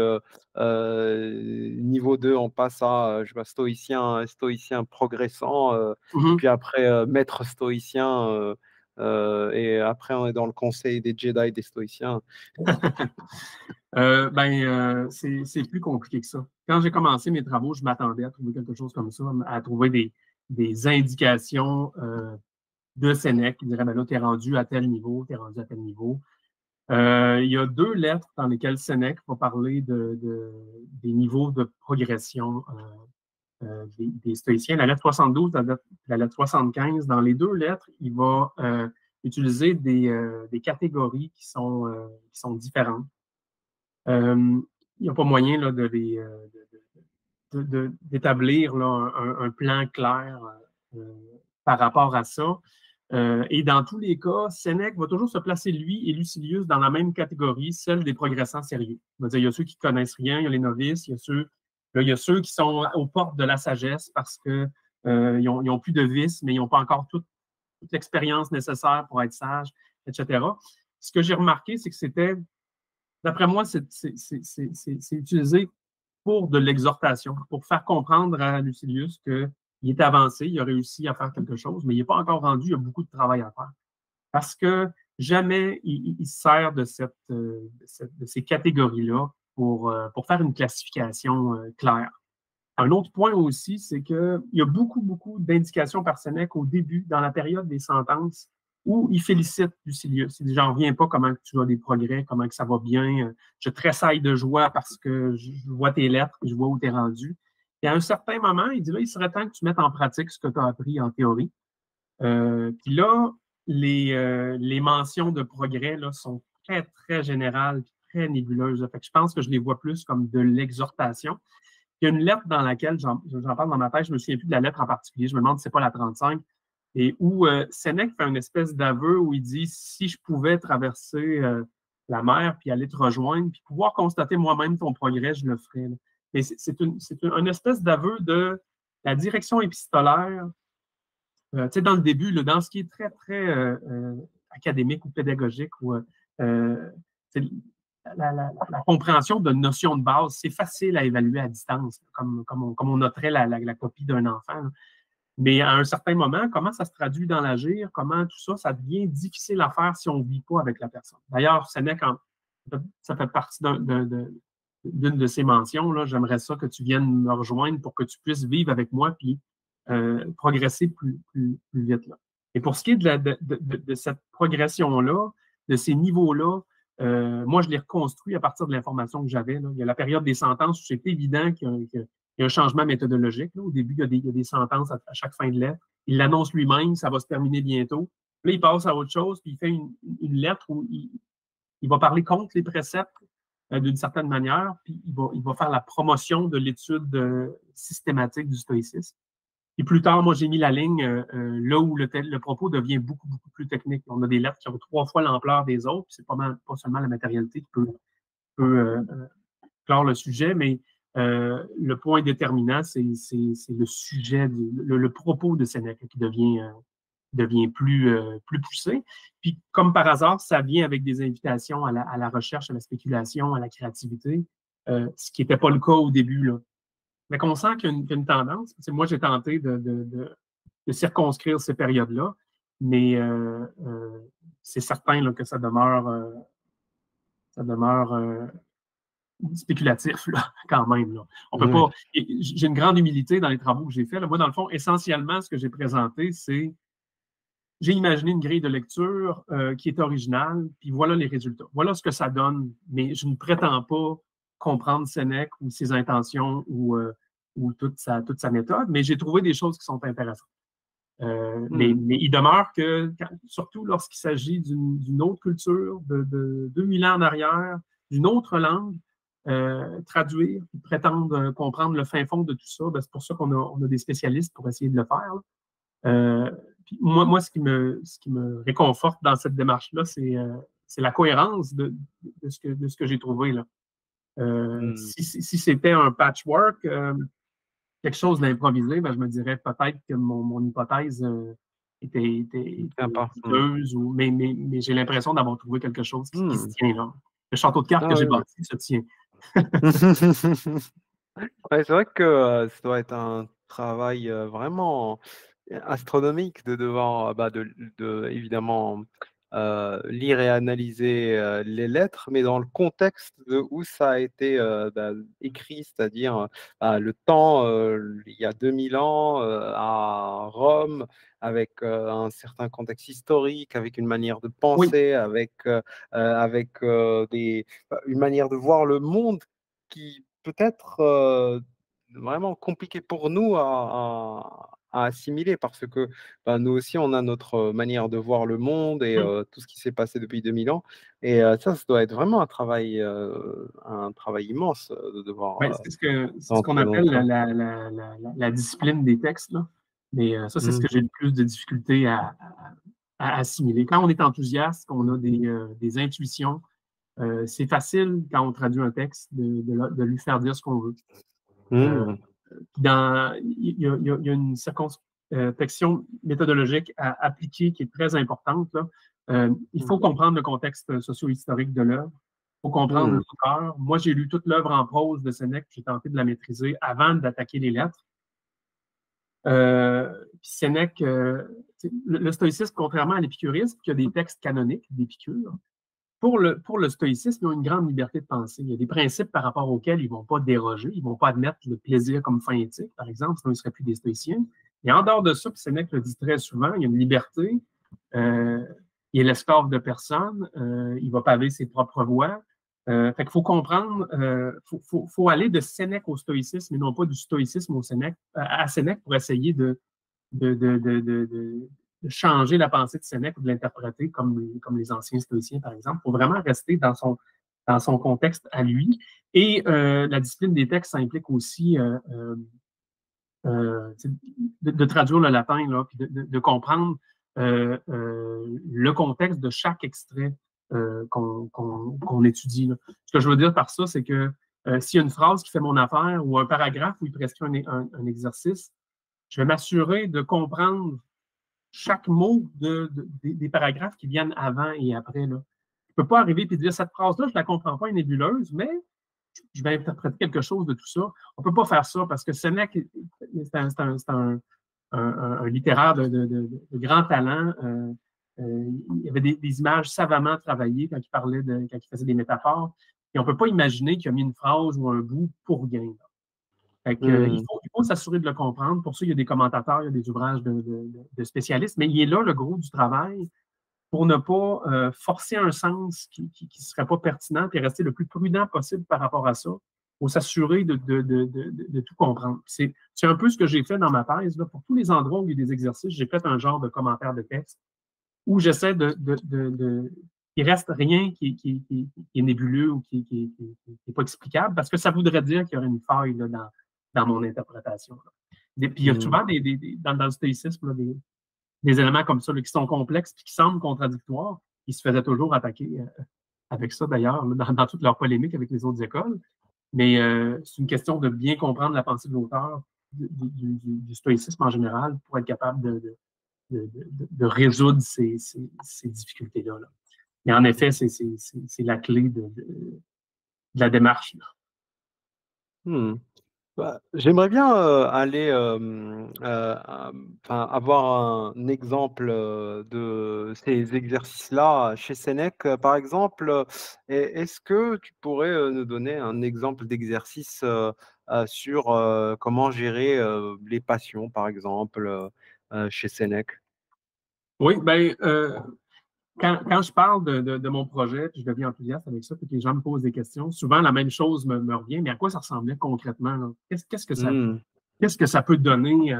niveau 2 on passe à je sais pas, stoïcien progressant, et Mhm. puis après maître stoïcien. et après on est dans le conseil des Jedi, des stoïciens. C'est plus compliqué que ça. Quand j'ai commencé mes travaux, je m'attendais à trouver quelque chose comme ça, à trouver des indications de Sénèque qui diraient, ben là, tu es rendu à tel niveau, tu es rendu à tel niveau. Il y a 2 lettres dans lesquelles Sénèque va parler des niveaux de progression des stoïciens. La lettre 72, la lettre 75. Dans les 2 lettres, il va utiliser des catégories qui sont différentes. Il n'y a pas moyen là, d'établir un plan clair euh, par rapport à ça. Et dans tous les cas, Sénèque va toujours se placer, lui et Lucilius, dans la même catégorie, celle des progressants sérieux. Il y a ceux qui ne connaissent rien, il y a les novices, il y a ceux qui sont aux portes de la sagesse parce qu'ils n'ont plus de vices, mais ils n'ont pas encore toute l'expérience nécessaire pour être sages, etc. Ce que j'ai remarqué, c'est que c'était, d'après moi, c'est utilisé pour de l'exhortation, pour faire comprendre à Lucilius qu'il est avancé, il a réussi à faire quelque chose, mais il n'est pas encore rendu, il y a beaucoup de travail à faire. Parce que jamais il se sert de ces catégories-là pour faire une classification claire. Un autre point aussi, c'est qu'il y a beaucoup, beaucoup d'indications par Sénèque au début, dans la période des sentences, où il félicite Lucilius. Il dit, j'en reviens pas comment que tu as des progrès, comment que ça va bien. Je tressaille de joie parce que je vois tes lettres et je vois où tu es rendu. Et à un certain moment, il dit, là, il serait temps que tu mettes en pratique ce que tu as appris en théorie. Puis là, les mentions de progrès là, sont très, très générales, très nébuleuses. Fait que je pense que je les vois plus comme de l'exhortation. Il y a une lettre dans laquelle j'en parle dans ma tête, je ne me souviens plus de la lettre en particulier, je me demande si ce n'est pas la 35, et où Sénèque fait une espèce d'aveu où il dit si je pouvais traverser la mer puis aller te rejoindre, puis pouvoir constater moi-même ton progrès, je le ferais. Là. Mais c'est une espèce d'aveu de la direction épistolaire. Dans le début, là, dans ce qui est très, très académique ou pédagogique, ou la compréhension de notions de base, c'est facile à évaluer à distance, comme on noterait la copie d'un enfant. Là. Mais à un certain moment, comment ça se traduit dans l'agir, comment tout ça, ça devient difficile à faire si on ne vit pas avec la personne. D'ailleurs, ça fait partie d'une de ces mentions. Là, j'aimerais ça que tu viennes me rejoindre pour que tu puisses vivre avec moi puis progresser plus vite. Là. Et pour ce qui est de cette progression-là, de ces niveaux-là, moi, je l'ai reconstruit à partir de l'information que j'avais. Il y a la période des sentences où c'est évident qu'il y a un changement méthodologique. Là. Au début, il y a des sentences à chaque fin de lettre. Il l'annonce lui-même, ça va se terminer bientôt. Là, il passe à autre chose, puis il fait une lettre où il va parler contre les préceptes d'une certaine manière, puis il va faire la promotion de l'étude systématique du stoïcisme. Et plus tard, moi, j'ai mis la ligne là où le propos devient beaucoup, beaucoup plus technique. On a des lettres qui ont 3 fois l'ampleur des autres. C'est pas seulement la matérialité qui peut clore le sujet, mais le point déterminant, c'est le sujet, le propos de Sénèque qui devient plus poussé. Puis, comme par hasard, ça vient avec des invitations à la recherche, à la spéculation, à la créativité, ce qui n'était pas le cas au début, là. Mais qu'on sent qu'il y a une tendance. Moi, j'ai tenté de circonscrire ces périodes-là, mais c'est certain là, que ça demeure spéculatif là, quand même. Là. On peut pas. J'ai une grande humilité dans les travaux que j'ai faits. Là. Moi, dans le fond, essentiellement, ce que j'ai présenté, c'est j'ai imaginé une grille de lecture qui est originale, puis voilà les résultats. Voilà ce que ça donne, mais je ne prétends pas comprendre Sénèque ou ses intentions ou toute sa méthode, mais j'ai trouvé des choses qui sont intéressantes. Mais il demeure que, surtout lorsqu'il s'agit d'une autre culture, de 2000 ans en arrière, d'une autre langue, traduire, prétendre comprendre le fin fond de tout ça, ben, c'est pour ça qu'on a des spécialistes pour essayer de le faire. Puis moi, ce qui me réconforte dans cette démarche-là, c'est la cohérence de ce que j'ai trouvé là. Si c'était un patchwork, quelque chose d'improvisé, ben, je me dirais peut-être que mon hypothèse était douteuse, mais j'ai l'impression d'avoir trouvé quelque chose qui se tient là. Le château de cartes que j'ai bâti se tient. Ouais, c'est vrai que ça doit être un travail vraiment astronomique de devoir, évidemment, lire et analyser, les lettres, mais dans le contexte de où ça a été, écrit, c'est-à-dire, le temps, il y a 2000 ans, à Rome, avec, un certain contexte historique, avec une manière de Oui, penser, une manière de voir le monde qui peut être, vraiment compliqué pour nous à assimiler parce que, nous aussi, on a notre manière de voir le monde et oui. tout ce qui s'est passé depuis 2000 ans et ça doit être vraiment un travail immense, de devoir, Ben, c'est ce qu'on rentrer dans appelle ça. la discipline des textes, là. Mais ça, c'est ce Mmh. que j'ai le plus de difficulté à assimiler. Quand on est enthousiaste, qu'on a des intuitions, c'est facile, quand on traduit un texte, de lui faire dire ce qu'on veut. Euh, Mmh. il y a une circonspection méthodologique à appliquer qui est très importante, là. Il Mmh. faut comprendre le contexte socio-historique de l'œuvre. Il faut comprendre Mmh. l'auteur. Moi, j'ai lu toute l'œuvre en prose de Sénèque, j'ai tenté de la maîtriser avant d'attaquer les lettres. Puis Sénèque, le stoïcisme, contrairement à l'épicurisme, qui a des textes canoniques d'Épicure, pour le stoïcisme, ils ont une grande liberté de penser. Il y a des principes par rapport auxquels ils ne vont pas déroger. Ils ne vont pas admettre le plaisir comme fin éthique, par exemple, sinon ils ne seraient plus des stoïciens. Et en dehors de ça, puis Sénèque le dit très souvent, il y a une liberté. Euh, il est l'esclave de personne. Il va paver ses propres voies. Fait qu'il faut comprendre, faut aller de Sénèque au stoïcisme et non pas du stoïcisme au Sénèque, à Sénèque pour essayer de, de, de, de, de changer la pensée de Sénèque ou de l'interpréter comme les anciens stoïciens, par exemple. Il faut vraiment rester dans son contexte à lui. Et la discipline des textes, ça implique aussi de traduire le latin, là, puis de comprendre le contexte de chaque extrait qu'on étudie. Là. Ce que je veux dire par ça, c'est que s'il y a une phrase qui fait mon affaire ou un paragraphe où il prescrit un exercice, je vais m'assurer de comprendre chaque mot des paragraphes qui viennent avant et après. Là. Je ne peux pas arriver et dire cette phrase-là, je ne la comprends pas, elle est nébuleuse, mais je vais interpréter quelque chose de tout ça. On ne peut pas faire ça parce que Sénèque, c'est un littéraire de grand talent. Il y avait des images savamment travaillées quand il parlait quand il faisait des métaphores. Et on ne peut pas imaginer qu'il a mis une phrase ou un bout pour rien. Fait que, Mmh. il faut s'assurer de le comprendre. Pour ça, il y a des commentateurs, il y a des ouvrages de spécialistes, mais il est là le gros du travail pour ne pas forcer un sens qui ne serait pas pertinent et rester le plus prudent possible par rapport à ça. Il faut s'assurer de tout comprendre. C'est un peu ce que j'ai fait dans ma thèse. Là. Pour tous les endroits où il y a des exercices, j'ai fait un genre de commentaire de texte où j'essaie qu'il ne reste rien qui est nébuleux ou qui n'est pas explicable, parce que ça voudrait dire qu'il y aurait une faille là, dans mon interprétation. Là. Puis il y a Mmh. souvent dans le stoïcisme des éléments comme ça là, qui sont complexes et qui semblent contradictoires. Ils se faisaient toujours attaquer avec ça, d'ailleurs, dans toute leur polémique avec les autres écoles. Mais c'est une question de bien comprendre la pensée de l'auteur, du stoïcisme en général, pour être capable de résoudre ces difficultés-là. Là. Et en effet, c'est la clé de la démarche. Là. Mmh. J'aimerais bien, aller, avoir un exemple, de ces exercices-là chez Sénèque, par exemple, est-ce que tu pourrais, nous donner un exemple d'exercice, sur, comment gérer, les passions, par exemple, chez Sénèque? Oui, bien, quand je parle de mon projet, puis je deviens enthousiaste avec ça, puis que les gens me posent des questions, souvent la même chose me revient, mais à quoi ça ressemblait concrètement? Là? Mmh. Qu'est-ce que ça peut donner?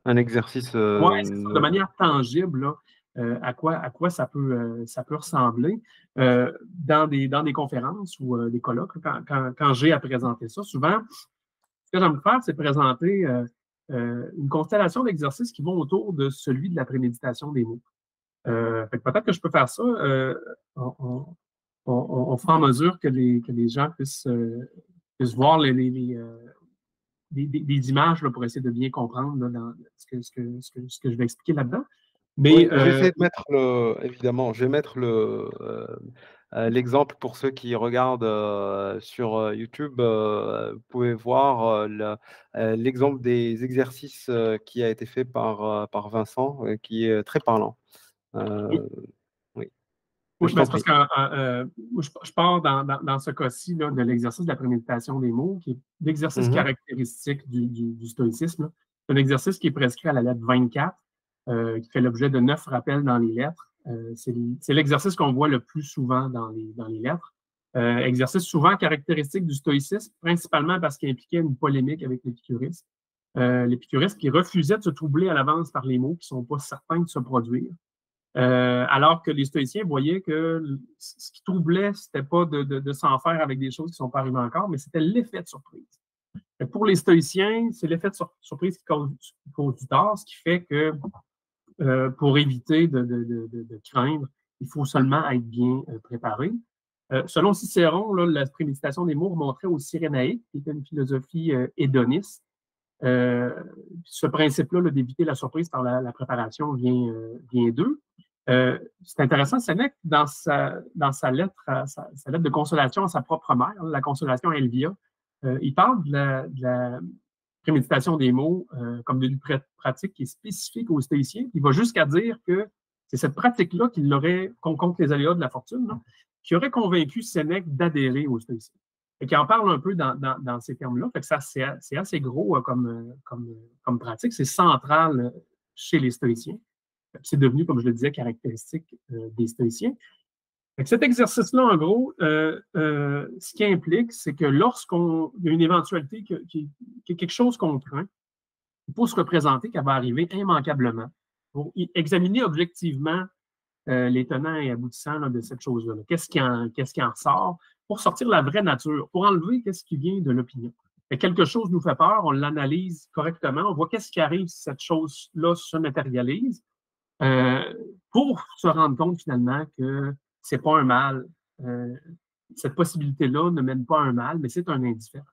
Un exercice, Ouais, c'est ça, de manière tangible, là, à quoi ça peut ressembler dans des conférences ou des colloques, quand j'ai à présenter ça. Souvent, ce que j'aime faire, c'est présenter une constellation d'exercices qui vont autour de celui de la préméditation des mots. Fait que peut-être que je peux faire ça. On fera en mesure que les gens puissent voir des images là, pour essayer de bien comprendre là, dans ce que je vais expliquer là-dedans. Mais Oui, je vais essayer de mettre évidemment, je vais mettre L'exemple pour ceux qui regardent sur YouTube, vous pouvez voir l'exemple des exercices qui a été fait par Vincent, qui est très parlant. Oui, Oui, je ben, t'en c'est parce prie. que moi, je pars dans ce cas-ci là, de l'exercice de la préméditation des mots, qui est l'exercice Mhm, caractéristique du stoïcisme, là. C'est un exercice qui est prescrit à la lettre 24, qui fait l'objet de 9 rappels dans les lettres. C'est l'exercice qu'on voit le plus souvent dans les lettres. Exercice souvent caractéristique du stoïcisme, principalement parce qu'il impliquait une polémique avec l'épicuriste. L'épicuriste qui refusait de se troubler à l'avance par les mots qui ne sont pas certains de se produire. Alors que les stoïciens voyaient que ce qui troublait, c'était pas de s'en faire avec des choses qui ne sont pas arrivées encore, mais c'était l'effet de surprise. Et pour les stoïciens, c'est l'effet de surprise qui cause du tort, ce qui fait que pour éviter de craindre, il faut seulement être bien préparé. Selon Cicéron, là, la préméditation des mots remonterait au Cyrénaïque, qui était une philosophie hédoniste. Euh, Ce principe-là là, d'éviter la surprise par la préparation vient d'eux. C'est intéressant, Sénèque, dans sa lettre, sa lettre de consolation à sa propre mère, la consolation à Elvia, il parle de la préméditation des mots comme d'une pratique qui est spécifique aux stoïciens. Il va jusqu'à dire que c'est cette pratique-là qui l'aurait, contre les aléas de la fortune, là, qui aurait convaincu Sénèque d'adhérer aux stoïciens. Et qui en parle un peu dans ces termes-là. Fait que ça, c'est assez gros comme pratique. C'est central chez les stoïciens. C'est devenu, comme je le disais, caractéristique des stoïciens. Fait que cet exercice-là, en gros, ce qui implique, c'est que lorsqu'on y a une éventualité, qui est quelque chose qu'on craint, il faut se représenter qu'elle va arriver immanquablement pour examiner objectivement les tenants et aboutissants là, de cette chose-là. Qu'est-ce qui en ressort pour sortir la vraie nature, pour enlever qu'est-ce qui vient de l'opinion. Et quelque chose nous fait peur, on l'analyse correctement, on voit qu'est-ce qui arrive si cette chose-là se matérialise, euh, pour se rendre compte finalement que c'est pas un mal. Euh, Cette possibilité-là ne mène pas à un mal, mais c'est un indifférent.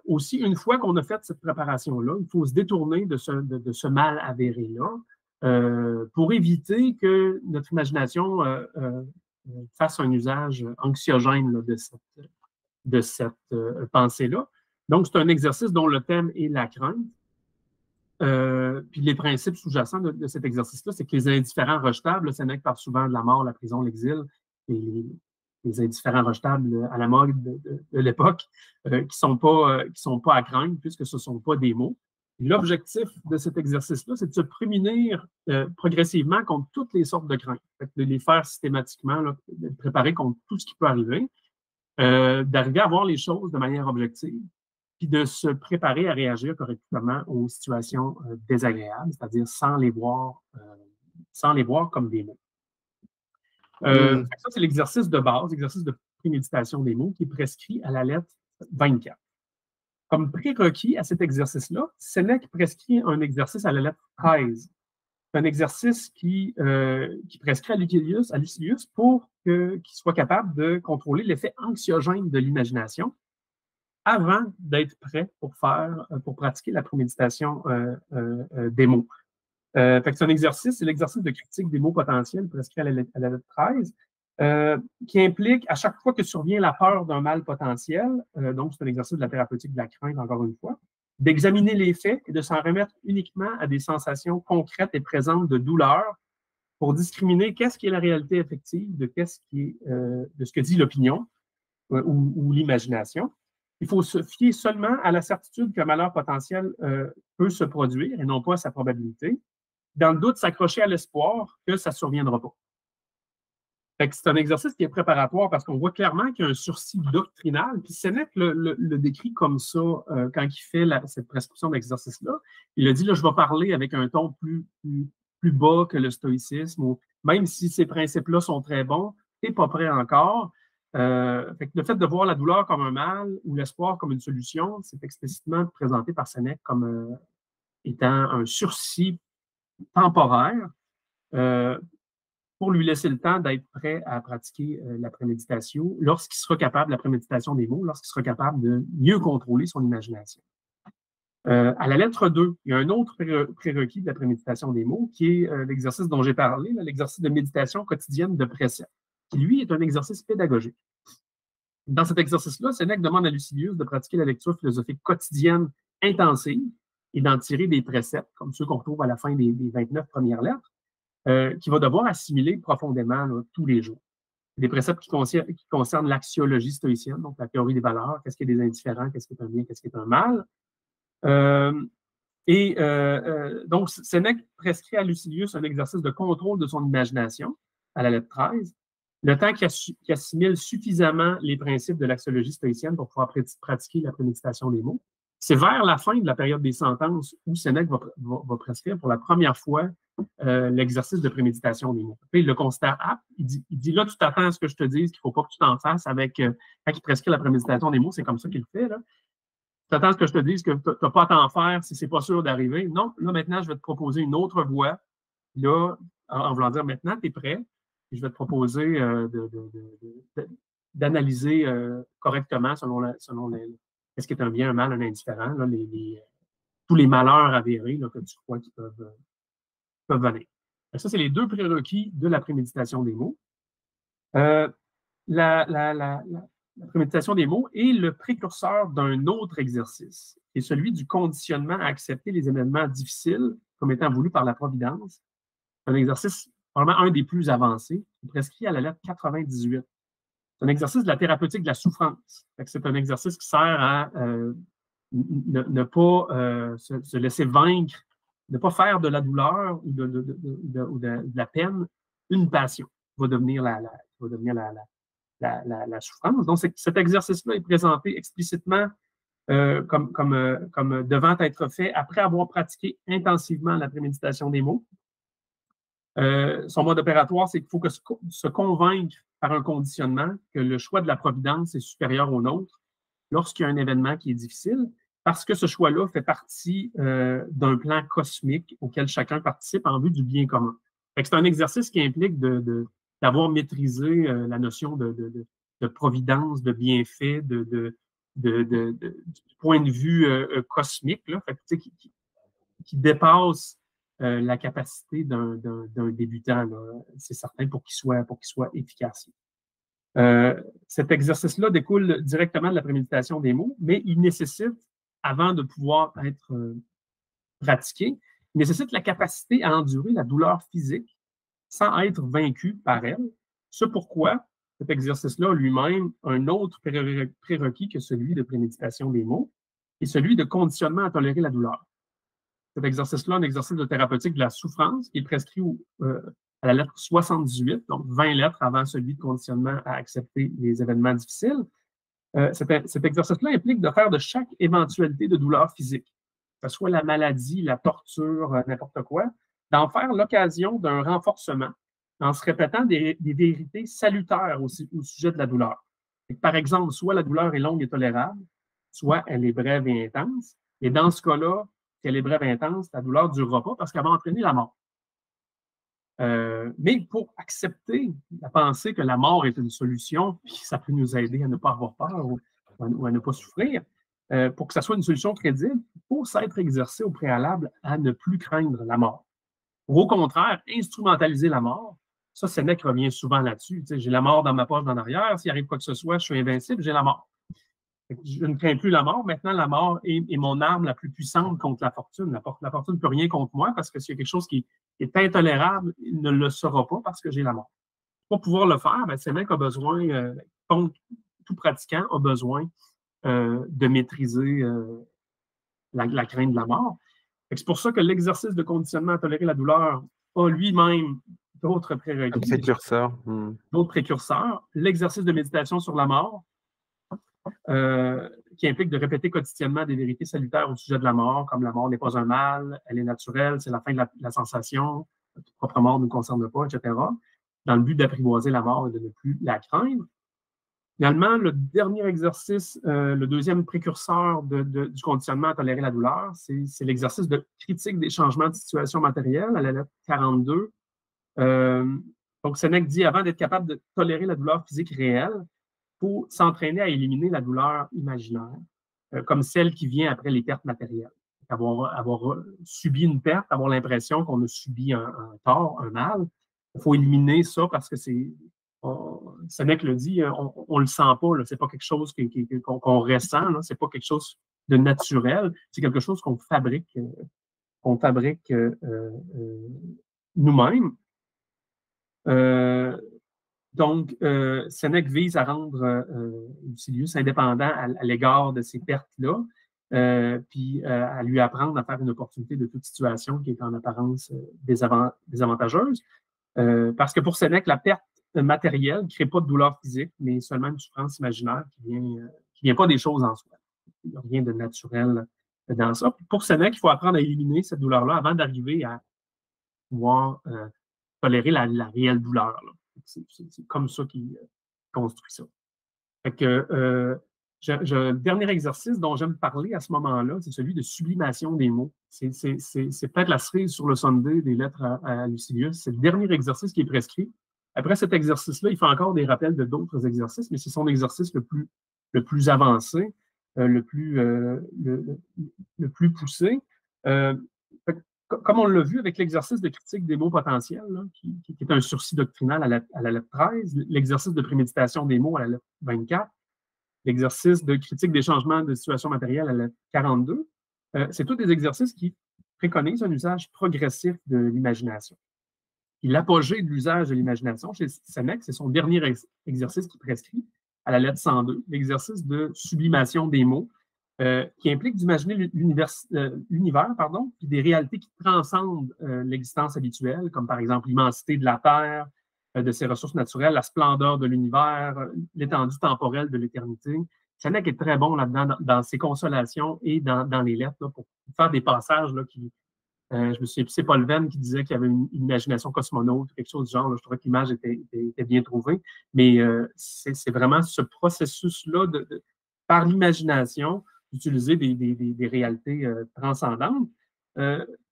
Aussi, une fois qu'on a fait cette préparation-là, il faut se détourner de ce mal avéré-là pour éviter que notre imagination fasse un usage anxiogène là, de cette pensée-là. Donc, c'est un exercice dont le thème est la crainte. Puis les principes sous-jacents de cet exercice-là, c'est que les indifférents rejetables, le Sénèque parle souvent de la mort, la prison, l'exil, et les indifférents rejetables à la mode de l'époque, qui sont pas à craindre, puisque ce ne sont pas des mots. L'objectif de cet exercice-là, c'est de se prémunir progressivement contre toutes les sortes de craintes, de les faire systématiquement, là, de préparer contre tout ce qui peut arriver, d'arriver à voir les choses de manière objective, puis de se préparer à réagir correctement aux situations désagréables, c'est-à-dire sans les voir comme des mots. Mhm, Ça, c'est l'exercice de base, l'exercice de préméditation des mots qui est prescrit à la lettre 24. Comme prérequis à cet exercice-là, Sénèque prescrit un exercice à la lettre 13. C'est un exercice qui prescrit à Lucilius pour qu'il soit capable de contrôler l'effet anxiogène de l'imagination avant d'être prêt pour pratiquer la préméditation des mots. C'est un exercice, c'est l'exercice de critique des mots potentiels prescrit à la lettre 13, qui implique à chaque fois que survient la peur d'un mal potentiel, donc c'est un exercice de la thérapeutique de la crainte, encore une fois, d'examiner les faits et de s'en remettre uniquement à des sensations concrètes et présentes de douleur pour discriminer qu'est-ce qui est la réalité effective de de ce que dit l'opinion ou l'imagination. Il faut se fier seulement à la certitude qu'un malheur potentiel peut se produire et non pas à sa probabilité. Dans le doute, s'accrocher à l'espoir que ça ne surviendra pas. C'est un exercice qui est préparatoire parce qu'on voit clairement qu'il y a un sursis doctrinal. Puis Sénèque le décrit comme ça quand il fait cette prescription d'exercice-là. Il a dit, là, je vais parler avec un ton plus bas que le stoïcisme, ou même si ces principes-là sont très bons, tu n'es pas prêt encore. Le fait de voir la douleur comme un mal ou l'espoir comme une solution, c'est explicitement présenté par Sénèque comme étant un sursis temporaire pour lui laisser le temps d'être prêt à pratiquer la préméditation lorsqu'il sera capable, la préméditation des mots, lorsqu'il sera capable de mieux contrôler son imagination. À la lettre 2, il y a un autre prérequis de la préméditation des mots qui est l'exercice dont j'ai parlé, l'exercice de méditation quotidienne de précepte. qui, lui, est un exercice pédagogique. Dans cet exercice-là, Sénèque demande à Lucilius de pratiquer la lecture philosophique quotidienne intensive et d'en tirer des préceptes, comme ceux qu'on retrouve à la fin des 29 premières lettres, qu'il va devoir assimiler profondément là, tous les jours. Des préceptes qui concernent l'axiologie stoïcienne, donc la théorie des valeurs, qu'est-ce qui est des indifférents, qu'est-ce qui est un bien, qu'est-ce qui est un mal. Donc, Sénèque prescrit à Lucilius un exercice de contrôle de son imagination, à la lettre 13, le temps qu'il assimile suffisamment les principes de l'axiologie stoïcienne pour pouvoir pratiquer la préméditation des mots. C'est vers la fin de la période des sentences où Sénèque va prescrire pour la première fois l'exercice de préméditation des mots. Puis, il le considère apte. Il dit là, tu t'attends à ce que je te dise qu'il ne faut pas que tu t'en fasses avec, quand il prescrit la préméditation des mots, c'est comme ça qu'il le fait, là. Tu attends à ce que je te dise que tu n'as pas à t'en faire si ce n'est pas sûr d'arriver. Non, là, maintenant, je vais te proposer une autre voie. Là, en voulant dire, maintenant, tu es prêt. Et je vais te proposer d'analyser correctement selon qu'est-ce qui est un bien, un mal, un indifférent, là, tous les malheurs avérés là, que tu crois qui peuvent venir. Ça, c'est les deux prérequis de la préméditation des mots. La préméditation des mots est le précurseur d'un autre exercice, qui est celui du conditionnement à accepter les événements difficiles comme étant voulus par la Providence. Un exercice probablement un des plus avancés, prescrit à la lettre 98. C'est un exercice de la thérapeutique de la souffrance. C'est un exercice qui sert à ne pas se laisser vaincre, ne pas faire de la douleur ou de la peine une passion, qui va devenir la souffrance. Donc, cet exercice-là est présenté explicitement comme devant être fait après avoir pratiqué intensivement la préméditation des mots. Son mode opératoire, c'est qu'il faut se convaincre par un conditionnement que le choix de la providence est supérieur au nôtre lorsqu'il y a un événement qui est difficile, parce que ce choix-là fait partie d'un plan cosmique auquel chacun participe en vue du bien commun. C'est un exercice qui implique d'avoir maîtrisé la notion de providence, de bienfait, du point de vue cosmique, là, qui dépasse la capacité d'un débutant, c'est certain, pour qu'il soit efficace. Cet exercice-là découle directement de la préméditation des mots, mais il nécessite, avant de pouvoir être pratiqué, il nécessite la capacité à endurer la douleur physique sans être vaincu par elle. C'est pourquoi cet exercice-là lui-même a un autre prérequis que celui de préméditation des mots, et celui de conditionnement à tolérer la douleur. Cet exercice-là, un exercice de thérapeutique de la souffrance, qui est prescrit à la lettre 78, donc 20 lettres avant celui de conditionnement à accepter les événements difficiles. Cet exercice-là implique de faire de chaque éventualité de douleur physique, que ce soit la maladie, la torture, n'importe quoi, d'en faire l'occasion d'un renforcement en se répétant des vérités salutaires au sujet de la douleur. Par exemple, soit la douleur est longue et tolérable, soit elle est brève et intense. Et dans ce cas-là, si elle est brève et intense, la douleur ne durera pas parce qu'elle va entraîner la mort. Mais pour accepter la pensée que la mort est une solution, puis ça peut nous aider à ne pas avoir peur ou à ne pas souffrir, pour que ça soit une solution crédible, il faut s'être exercé au préalable à ne plus craindre la mort. Ou au contraire, instrumentaliser la mort, ça, Sénèque revient souvent là-dessus. Tu sais, j'ai la mort dans ma poche d'en arrière, s'il arrive quoi que ce soit, je suis invincible, j'ai la mort. Je ne crains plus la mort. Maintenant, la mort est mon arme la plus puissante contre la fortune. La fortune ne peut rien contre moi parce que s'il y a quelque chose qui est intolérable, il ne le sera pas parce que j'ai la mort. Pour pouvoir le faire, Sénèque a besoin, tout pratiquant a besoin de maîtriser la crainte de la mort. C'est pour ça que l'exercice de conditionnement à tolérer la douleur a lui-même d'autres prérequis. D'autres précurseurs. L'exercice de méditation sur la mort, qui implique de répéter quotidiennement des vérités salutaires au sujet de la mort, comme la mort n'est pas un mal, elle est naturelle, c'est la fin de la sensation, notre propre mort ne nous concerne pas, etc., dans le but d'apprivoiser la mort et de ne plus la craindre. Finalement, le dernier exercice, le deuxième précurseur du conditionnement à tolérer la douleur, c'est l'exercice de critique des changements de situation matérielle à la lettre 42. Donc, Sénèque dit, avant d'être capable de tolérer la douleur physique réelle, il faut s'entraîner à éliminer la douleur imaginaire, comme celle qui vient après les pertes matérielles. Avoir subi une perte, avoir l'impression qu'on a subi un tort, un mal. Il faut éliminer ça parce que Sénèque le dit, on le sent pas, c'est pas quelque chose qu'on ressent, c'est pas quelque chose de naturel, c'est quelque chose qu'on fabrique nous-mêmes. Donc, Sénèque vise à rendre Lucilius indépendant à l'égard de ces pertes-là, puis à lui apprendre à faire une opportunité de toute situation qui est en apparence désavantageuse. Parce que pour Sénèque, la perte matérielle ne crée pas de douleur physique, mais seulement une souffrance imaginaire qui vient pas des choses en soi. Il n'y a rien de naturel dans ça. Puis pour Sénèque, il faut apprendre à éliminer cette douleur-là avant d'arriver à pouvoir tolérer la réelle douleur. C'est comme ça qu'il construit ça. Fait que, le dernier exercice dont j'aime parler à ce moment-là, c'est celui de sublimation des mots. C'est peut-être la cerise sur le Sunday des lettres à Lucilius. C'est le dernier exercice qui est prescrit. Après cet exercice-là, il fait encore des rappels de d'autres exercices, mais c'est son exercice le plus avancé, le plus poussé. Comme on l'a vu avec l'exercice de critique des mots potentiels, là, qui est un sursis doctrinal à la lettre 13, l'exercice de préméditation des mots à la lettre 24, l'exercice de critique des changements de situation matérielle à la lettre 42, c'est tous des exercices qui préconisent un usage progressif de l'imagination. L'apogée de l'usage de l'imagination chez Sénèque, c'est son dernier exercice qui prescrit à la lettre 102, l'exercice de sublimation des mots, qui implique d'imaginer l'univers, puis des réalités qui transcendent l'existence habituelle, comme par exemple l'immensité de la Terre, de ses ressources naturelles, la splendeur de l'univers, l'étendue temporelle de l'éternité. Sénèque est très bon là-dedans, dans ses consolations et dans les lettres, là, pour faire des passages là, qui, je me souviens, c'est Paul Venn qui disait qu'il y avait une imagination cosmonaute, quelque chose du genre. Là, je trouvais que l'image était bien trouvée. Mais c'est vraiment ce processus-là, par l'imagination, d'utiliser des réalités transcendantes.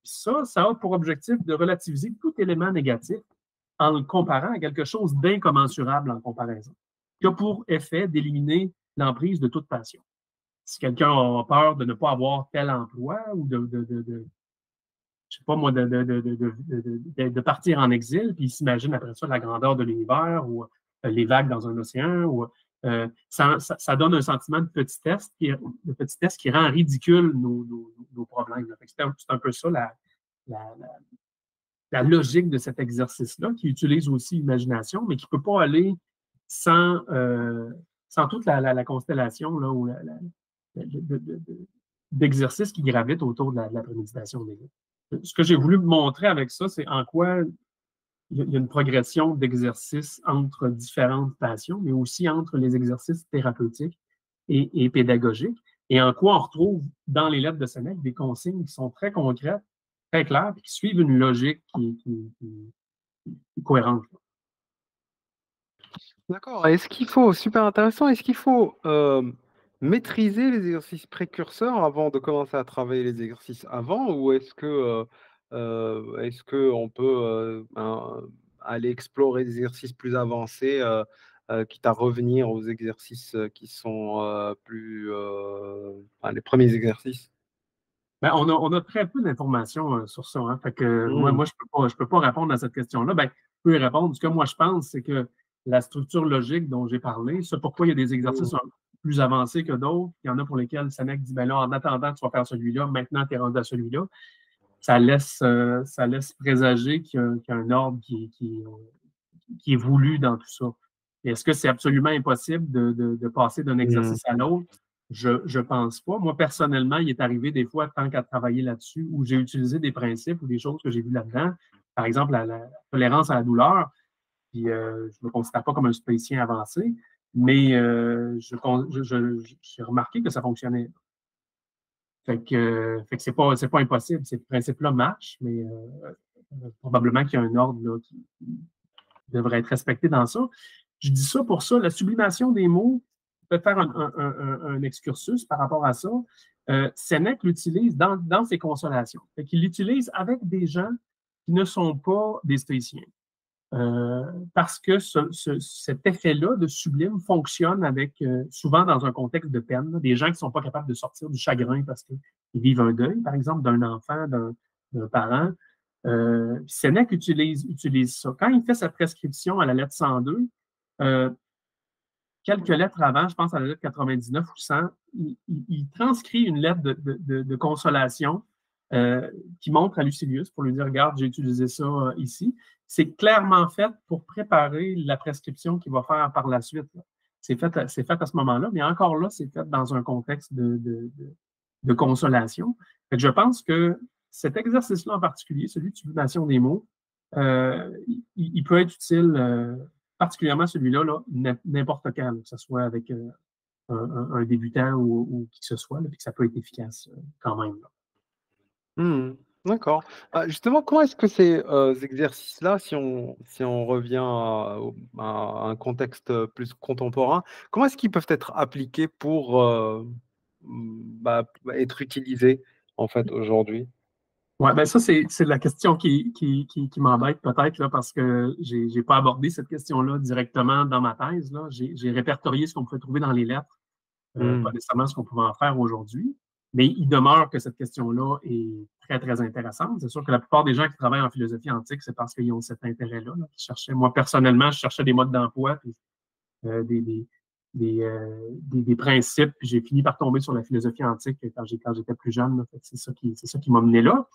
Ça a pour objectif de relativiser tout élément négatif en le comparant à quelque chose d'incommensurable en comparaison, qui a pour effet d'éliminer l'emprise de toute passion. Si quelqu'un a peur de ne pas avoir tel emploi ou je sais pas moi, de partir en exil, puis il s'imagine après ça la grandeur de l'univers ou les vagues dans un océan, ou ça donne un sentiment de petitesse qui rend ridicule nos problèmes. C'est un peu ça la logique de cet exercice-là, qui utilise aussi l'imagination, mais qui ne peut pas aller sans toute la constellation là, ou d'exercices qui gravitent autour de la préméditation des livres. Ce que j'ai voulu montrer avec ça, c'est en quoi il y a une progression d'exercices entre différentes passions, mais aussi entre les exercices thérapeutiques et pédagogiques, et en quoi on retrouve dans les lettres de Sénèque des consignes qui sont très concrètes, très claires, et qui suivent une logique qui est cohérente. D'accord. Super intéressant, est-ce qu'il faut maîtriser les exercices précurseurs avant de commencer à travailler les exercices avant, ou est-ce qu'on peut aller explorer des exercices plus avancés, quitte à revenir aux exercices qui sont les premiers exercices? Ben, on a très peu d'informations sur ça. Hein. Fait que moi, je peux pas répondre à cette question-là. Ben, je peux y répondre. Ce que moi, je pense, c'est que la structure logique dont j'ai parlé, c'est pourquoi il y a des exercices plus avancés que d'autres. Il y en a pour lesquels Sénèque dit, ben là, en attendant, tu vas faire celui-là, maintenant, tu es rendu à celui-là. Ça laisse présager qu'il y a un ordre qui est voulu dans tout ça. Est-ce que c'est absolument impossible de passer d'un exercice à l'autre? Je pense pas. Moi, personnellement, il est arrivé des fois, tant qu'à travailler là-dessus, où j'ai utilisé des principes ou des choses que j'ai vues là-dedans. Par exemple, la tolérance à la douleur. Puis, je ne me considère pas comme un spécien avancé, mais j'ai remarqué que ça fonctionnait. Fait que c'est pas impossible. Ces principes-là marchent, mais probablement qu'il y a un ordre là, qui devrait être respecté dans ça. Je dis ça pour ça. La sublimation des mots, peut faire un excursus par rapport à ça. Sénèque l'utilise dans ses consolations. Il l'utilise avec des gens qui ne sont pas des stoïciens. Parce que cet effet-là de sublime fonctionne avec souvent dans un contexte de peine, là, des gens qui ne sont pas capables de sortir du chagrin parce qu'ils vivent un deuil, par exemple, d'un enfant, d'un parent. Sénèque utilise ça. Quand il fait sa prescription à la lettre 102, euh, quelques lettres avant, je pense à la lettre 99 ou 100, il transcrit une lettre de consolation qui montre à Lucilius pour lui dire, regarde, j'ai utilisé ça ici. C'est clairement fait pour préparer la prescription qu'il va faire par la suite. C'est fait à ce moment-là, mais encore là, c'est fait dans un contexte de consolation. Fait que je pense que cet exercice-là en particulier, celui de sublimation des mots, il peut être utile, particulièrement celui-là, là, n'importe quand, que ce soit avec un débutant ou qui que ce soit, là, puis que ça peut être efficace quand même. Là. Mmh. D'accord. Ah, justement, comment est-ce que ces, exercices-là, si on revient à un contexte, plus contemporain, comment est-ce qu'ils peuvent être appliqués pour, être utilisés, en fait, aujourd'hui? Ouais, ben ça, c'est la question qui m'embête peut-être là, parce que j'ai pas abordé cette question-là directement dans ma thèse. Là. J'ai répertorié ce qu'on pouvait trouver dans les lettres, pas Mmh. nécessairement ce qu'on pouvait en faire aujourd'hui. Mais il demeure que cette question-là est très, très intéressante. C'est sûr que la plupart des gens qui travaillent en philosophie antique, c'est parce qu'ils ont cet intérêt-là. Là, qui cherchaient. Moi, personnellement, je cherchais des modes d'emploi, puis des principes, puis j'ai fini par tomber sur la philosophie antique quand j'étais plus jeune. Là. C'est ça qui m'a mené là.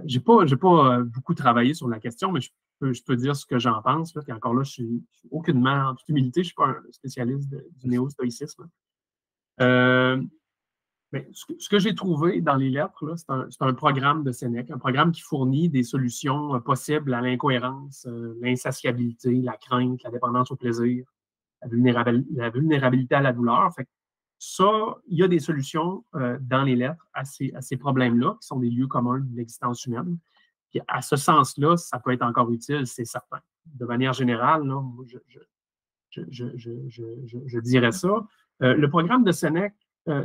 J'ai pas beaucoup travaillé sur la question, mais je peux dire ce que j'en pense. Là, puis encore là, je suis aucunement, en toute humilité, je ne suis pas un spécialiste du néo-stoïcisme. Euh, mais ce que j'ai trouvé dans les lettres, c'est un programme de Sénèque, un programme qui fournit des solutions possibles à l'incohérence, l'insatiabilité, la crainte, la dépendance au plaisir, la vulnérabilité à la douleur. Fait que ça, il y a des solutions dans les lettres à ces problèmes-là, qui sont des lieux communs de l'existence humaine. Puis à ce sens-là, ça peut être encore utile, c'est certain. De manière générale, là, moi, je dirais ça. Le programme de Sénèque,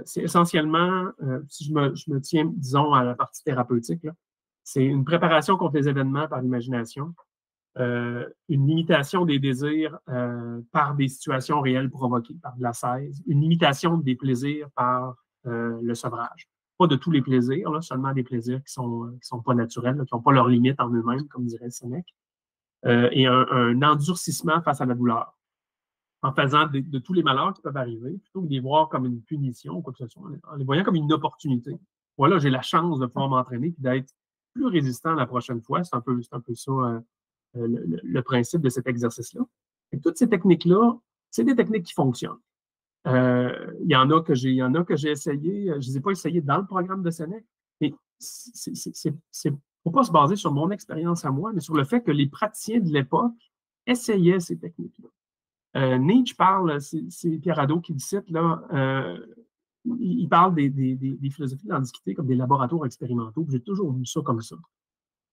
c'est essentiellement, si je me tiens, disons, à la partie thérapeutique, c'est une préparation contre les événements par l'imagination, une limitation des désirs par des situations réelles provoquées, par de l'ascèse, une limitation des plaisirs par le sevrage. Pas de tous les plaisirs, là, seulement des plaisirs qui sont pas naturels, là, qui n'ont pas leurs limites en eux-mêmes, comme dirait Sénèque, et un endurcissement face à la douleur, en faisant de tous les malheurs qui peuvent arriver, plutôt que de les voir comme une punition ou quoi que ce soit, en les voyant comme une opportunité. Voilà, j'ai la et de pouvoir m'entraîner et d'être plus résistant la prochaine fois. C'est un peu ça le principe de cet exercice-là. Et toutes ces techniques-là, c'est des techniques qui fonctionnent. Il y en a que j'ai essayé, je ne les ai pas essayées dans le programme de Sénèque, mais il ne faut pas se baser sur mon expérience à moi, mais sur le fait que les praticiens de l'époque essayaient ces techniques-là. Nietzsche parle, c'est Pierre Hadot qui le cite, là, il parle des philosophies de l'Antiquité comme des laboratoires expérimentaux. J'ai toujours vu ça comme ça.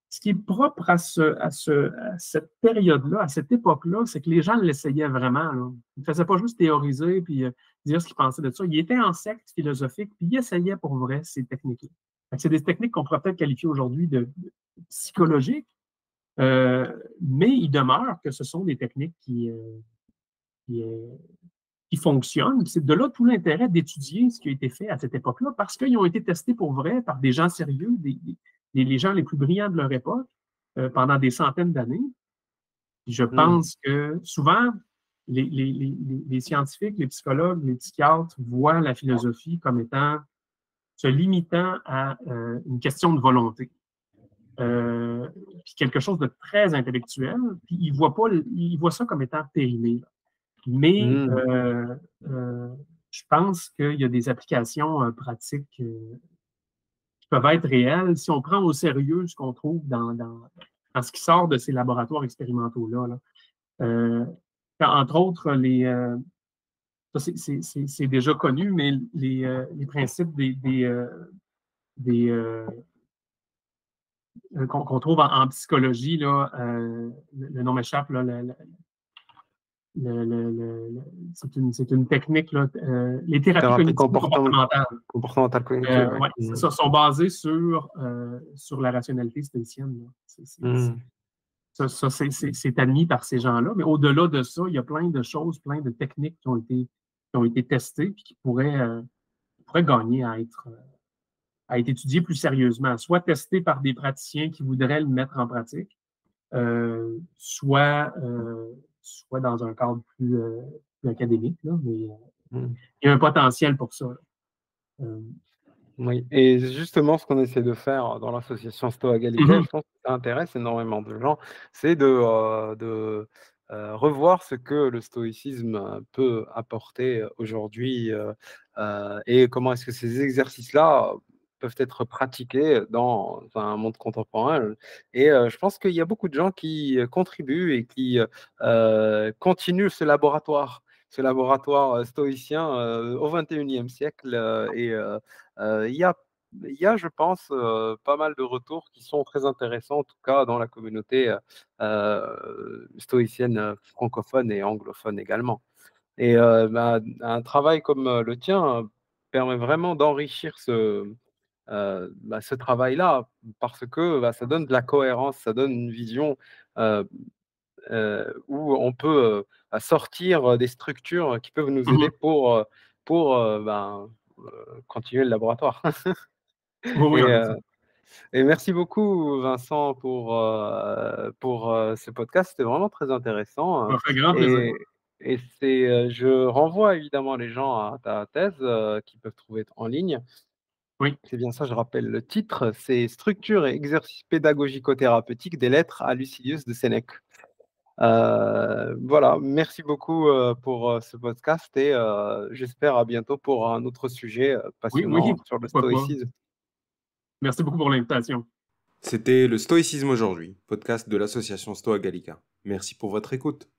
Ce qui est propre à cette période-là, à cette époque-là, c'est que les gens l'essayaient vraiment. Là. Ils ne faisaient pas juste théoriser puis dire ce qu'ils pensaient de ça. Ils étaient en secte philosophique puis ils essayaient pour vrai ces techniques-là. C'est des techniques qu'on pourrait peut-être qualifier aujourd'hui de psychologiques, mais il demeure que ce sont des techniques qui, qui fonctionnent. C'est de là tout l'intérêt d'étudier ce qui a été fait à cette époque-là, parce qu'ils ont été testés pour vrai par des gens sérieux, les gens les plus brillants de leur époque, pendant des centaines d'années. Je Mmh. pense que souvent, les scientifiques, les psychologues, les psychiatres voient la philosophie comme étant se limitant à une question de volonté. Puis quelque chose de très intellectuel, puis ils voient ça comme étant périmé. Mais Mmh. je pense qu'il y a des applications pratiques qui peuvent être réelles si on prend au sérieux ce qu'on trouve dans ce qui sort de ces laboratoires expérimentaux-là. Là. Euh, Entre autres, c'est déjà connu, mais les principes des, qu'on trouve en psychologie, là, le nom m'échappe, là, c'est une technique, là, les thérapies Thérapie cognitives et comportementales. comportementale cognitive, ouais. Ouais, c'est Mmh. ça, sont basées sur la rationalité stoïcienne. Là. Mmh. C'est admis par ces gens-là, mais au-delà de ça, il y a plein de choses, plein de techniques qui ont été testées et pourraient gagner à être étudiées plus sérieusement, soit testées par des praticiens qui voudraient le mettre en pratique, soit soit dans un cadre plus académique, là, mais Mmh. il y a un potentiel pour ça, là. Euh, Oui et justement, ce qu'on essaie de faire dans l'association Stoa Gallica, mhm, je pense que ça intéresse énormément de gens, c'est de revoir ce que le stoïcisme, peut apporter, aujourd'hui, et comment est-ce que ces exercices-là peuvent être pratiqués dans un monde contemporain, et je pense qu'il y a beaucoup de gens qui, contribuent et qui, continuent ce laboratoire, stoïcien, au 21e siècle, il y a, je pense, pas mal de retours qui sont très intéressants, en tout cas dans la communauté, stoïcienne, francophone et anglophone également. Et un travail comme, le tien, permet vraiment d'enrichir ce travail-là parce que, ça donne de la cohérence, ça donne une vision, heu où on peut, sortir des structures qui peuvent nous aider mhm. pour continuer le laboratoire. Oui, oui, Et en effet. merci beaucoup Vincent pour ce podcast. C'était vraiment très intéressant, Ça m'a fait grand plaisir. je renvoie évidemment les gens à ta thèse, qu'ils peuvent trouver en ligne. Oui, C'est bien ça, je rappelle le titre, c'est «Structure et exercices pédagogico-thérapeutiques des lettres à Lucilius de Sénèque». Voilà, merci beaucoup, pour, ce podcast et j'espère à bientôt pour un autre sujet, oui, oui, passionnant sur le pourquoi pas. stoïcisme. Merci beaucoup pour l'invitation. C'était le Stoïcisme aujourd'hui, podcast de l'association Stoa Gallica. Merci pour votre écoute.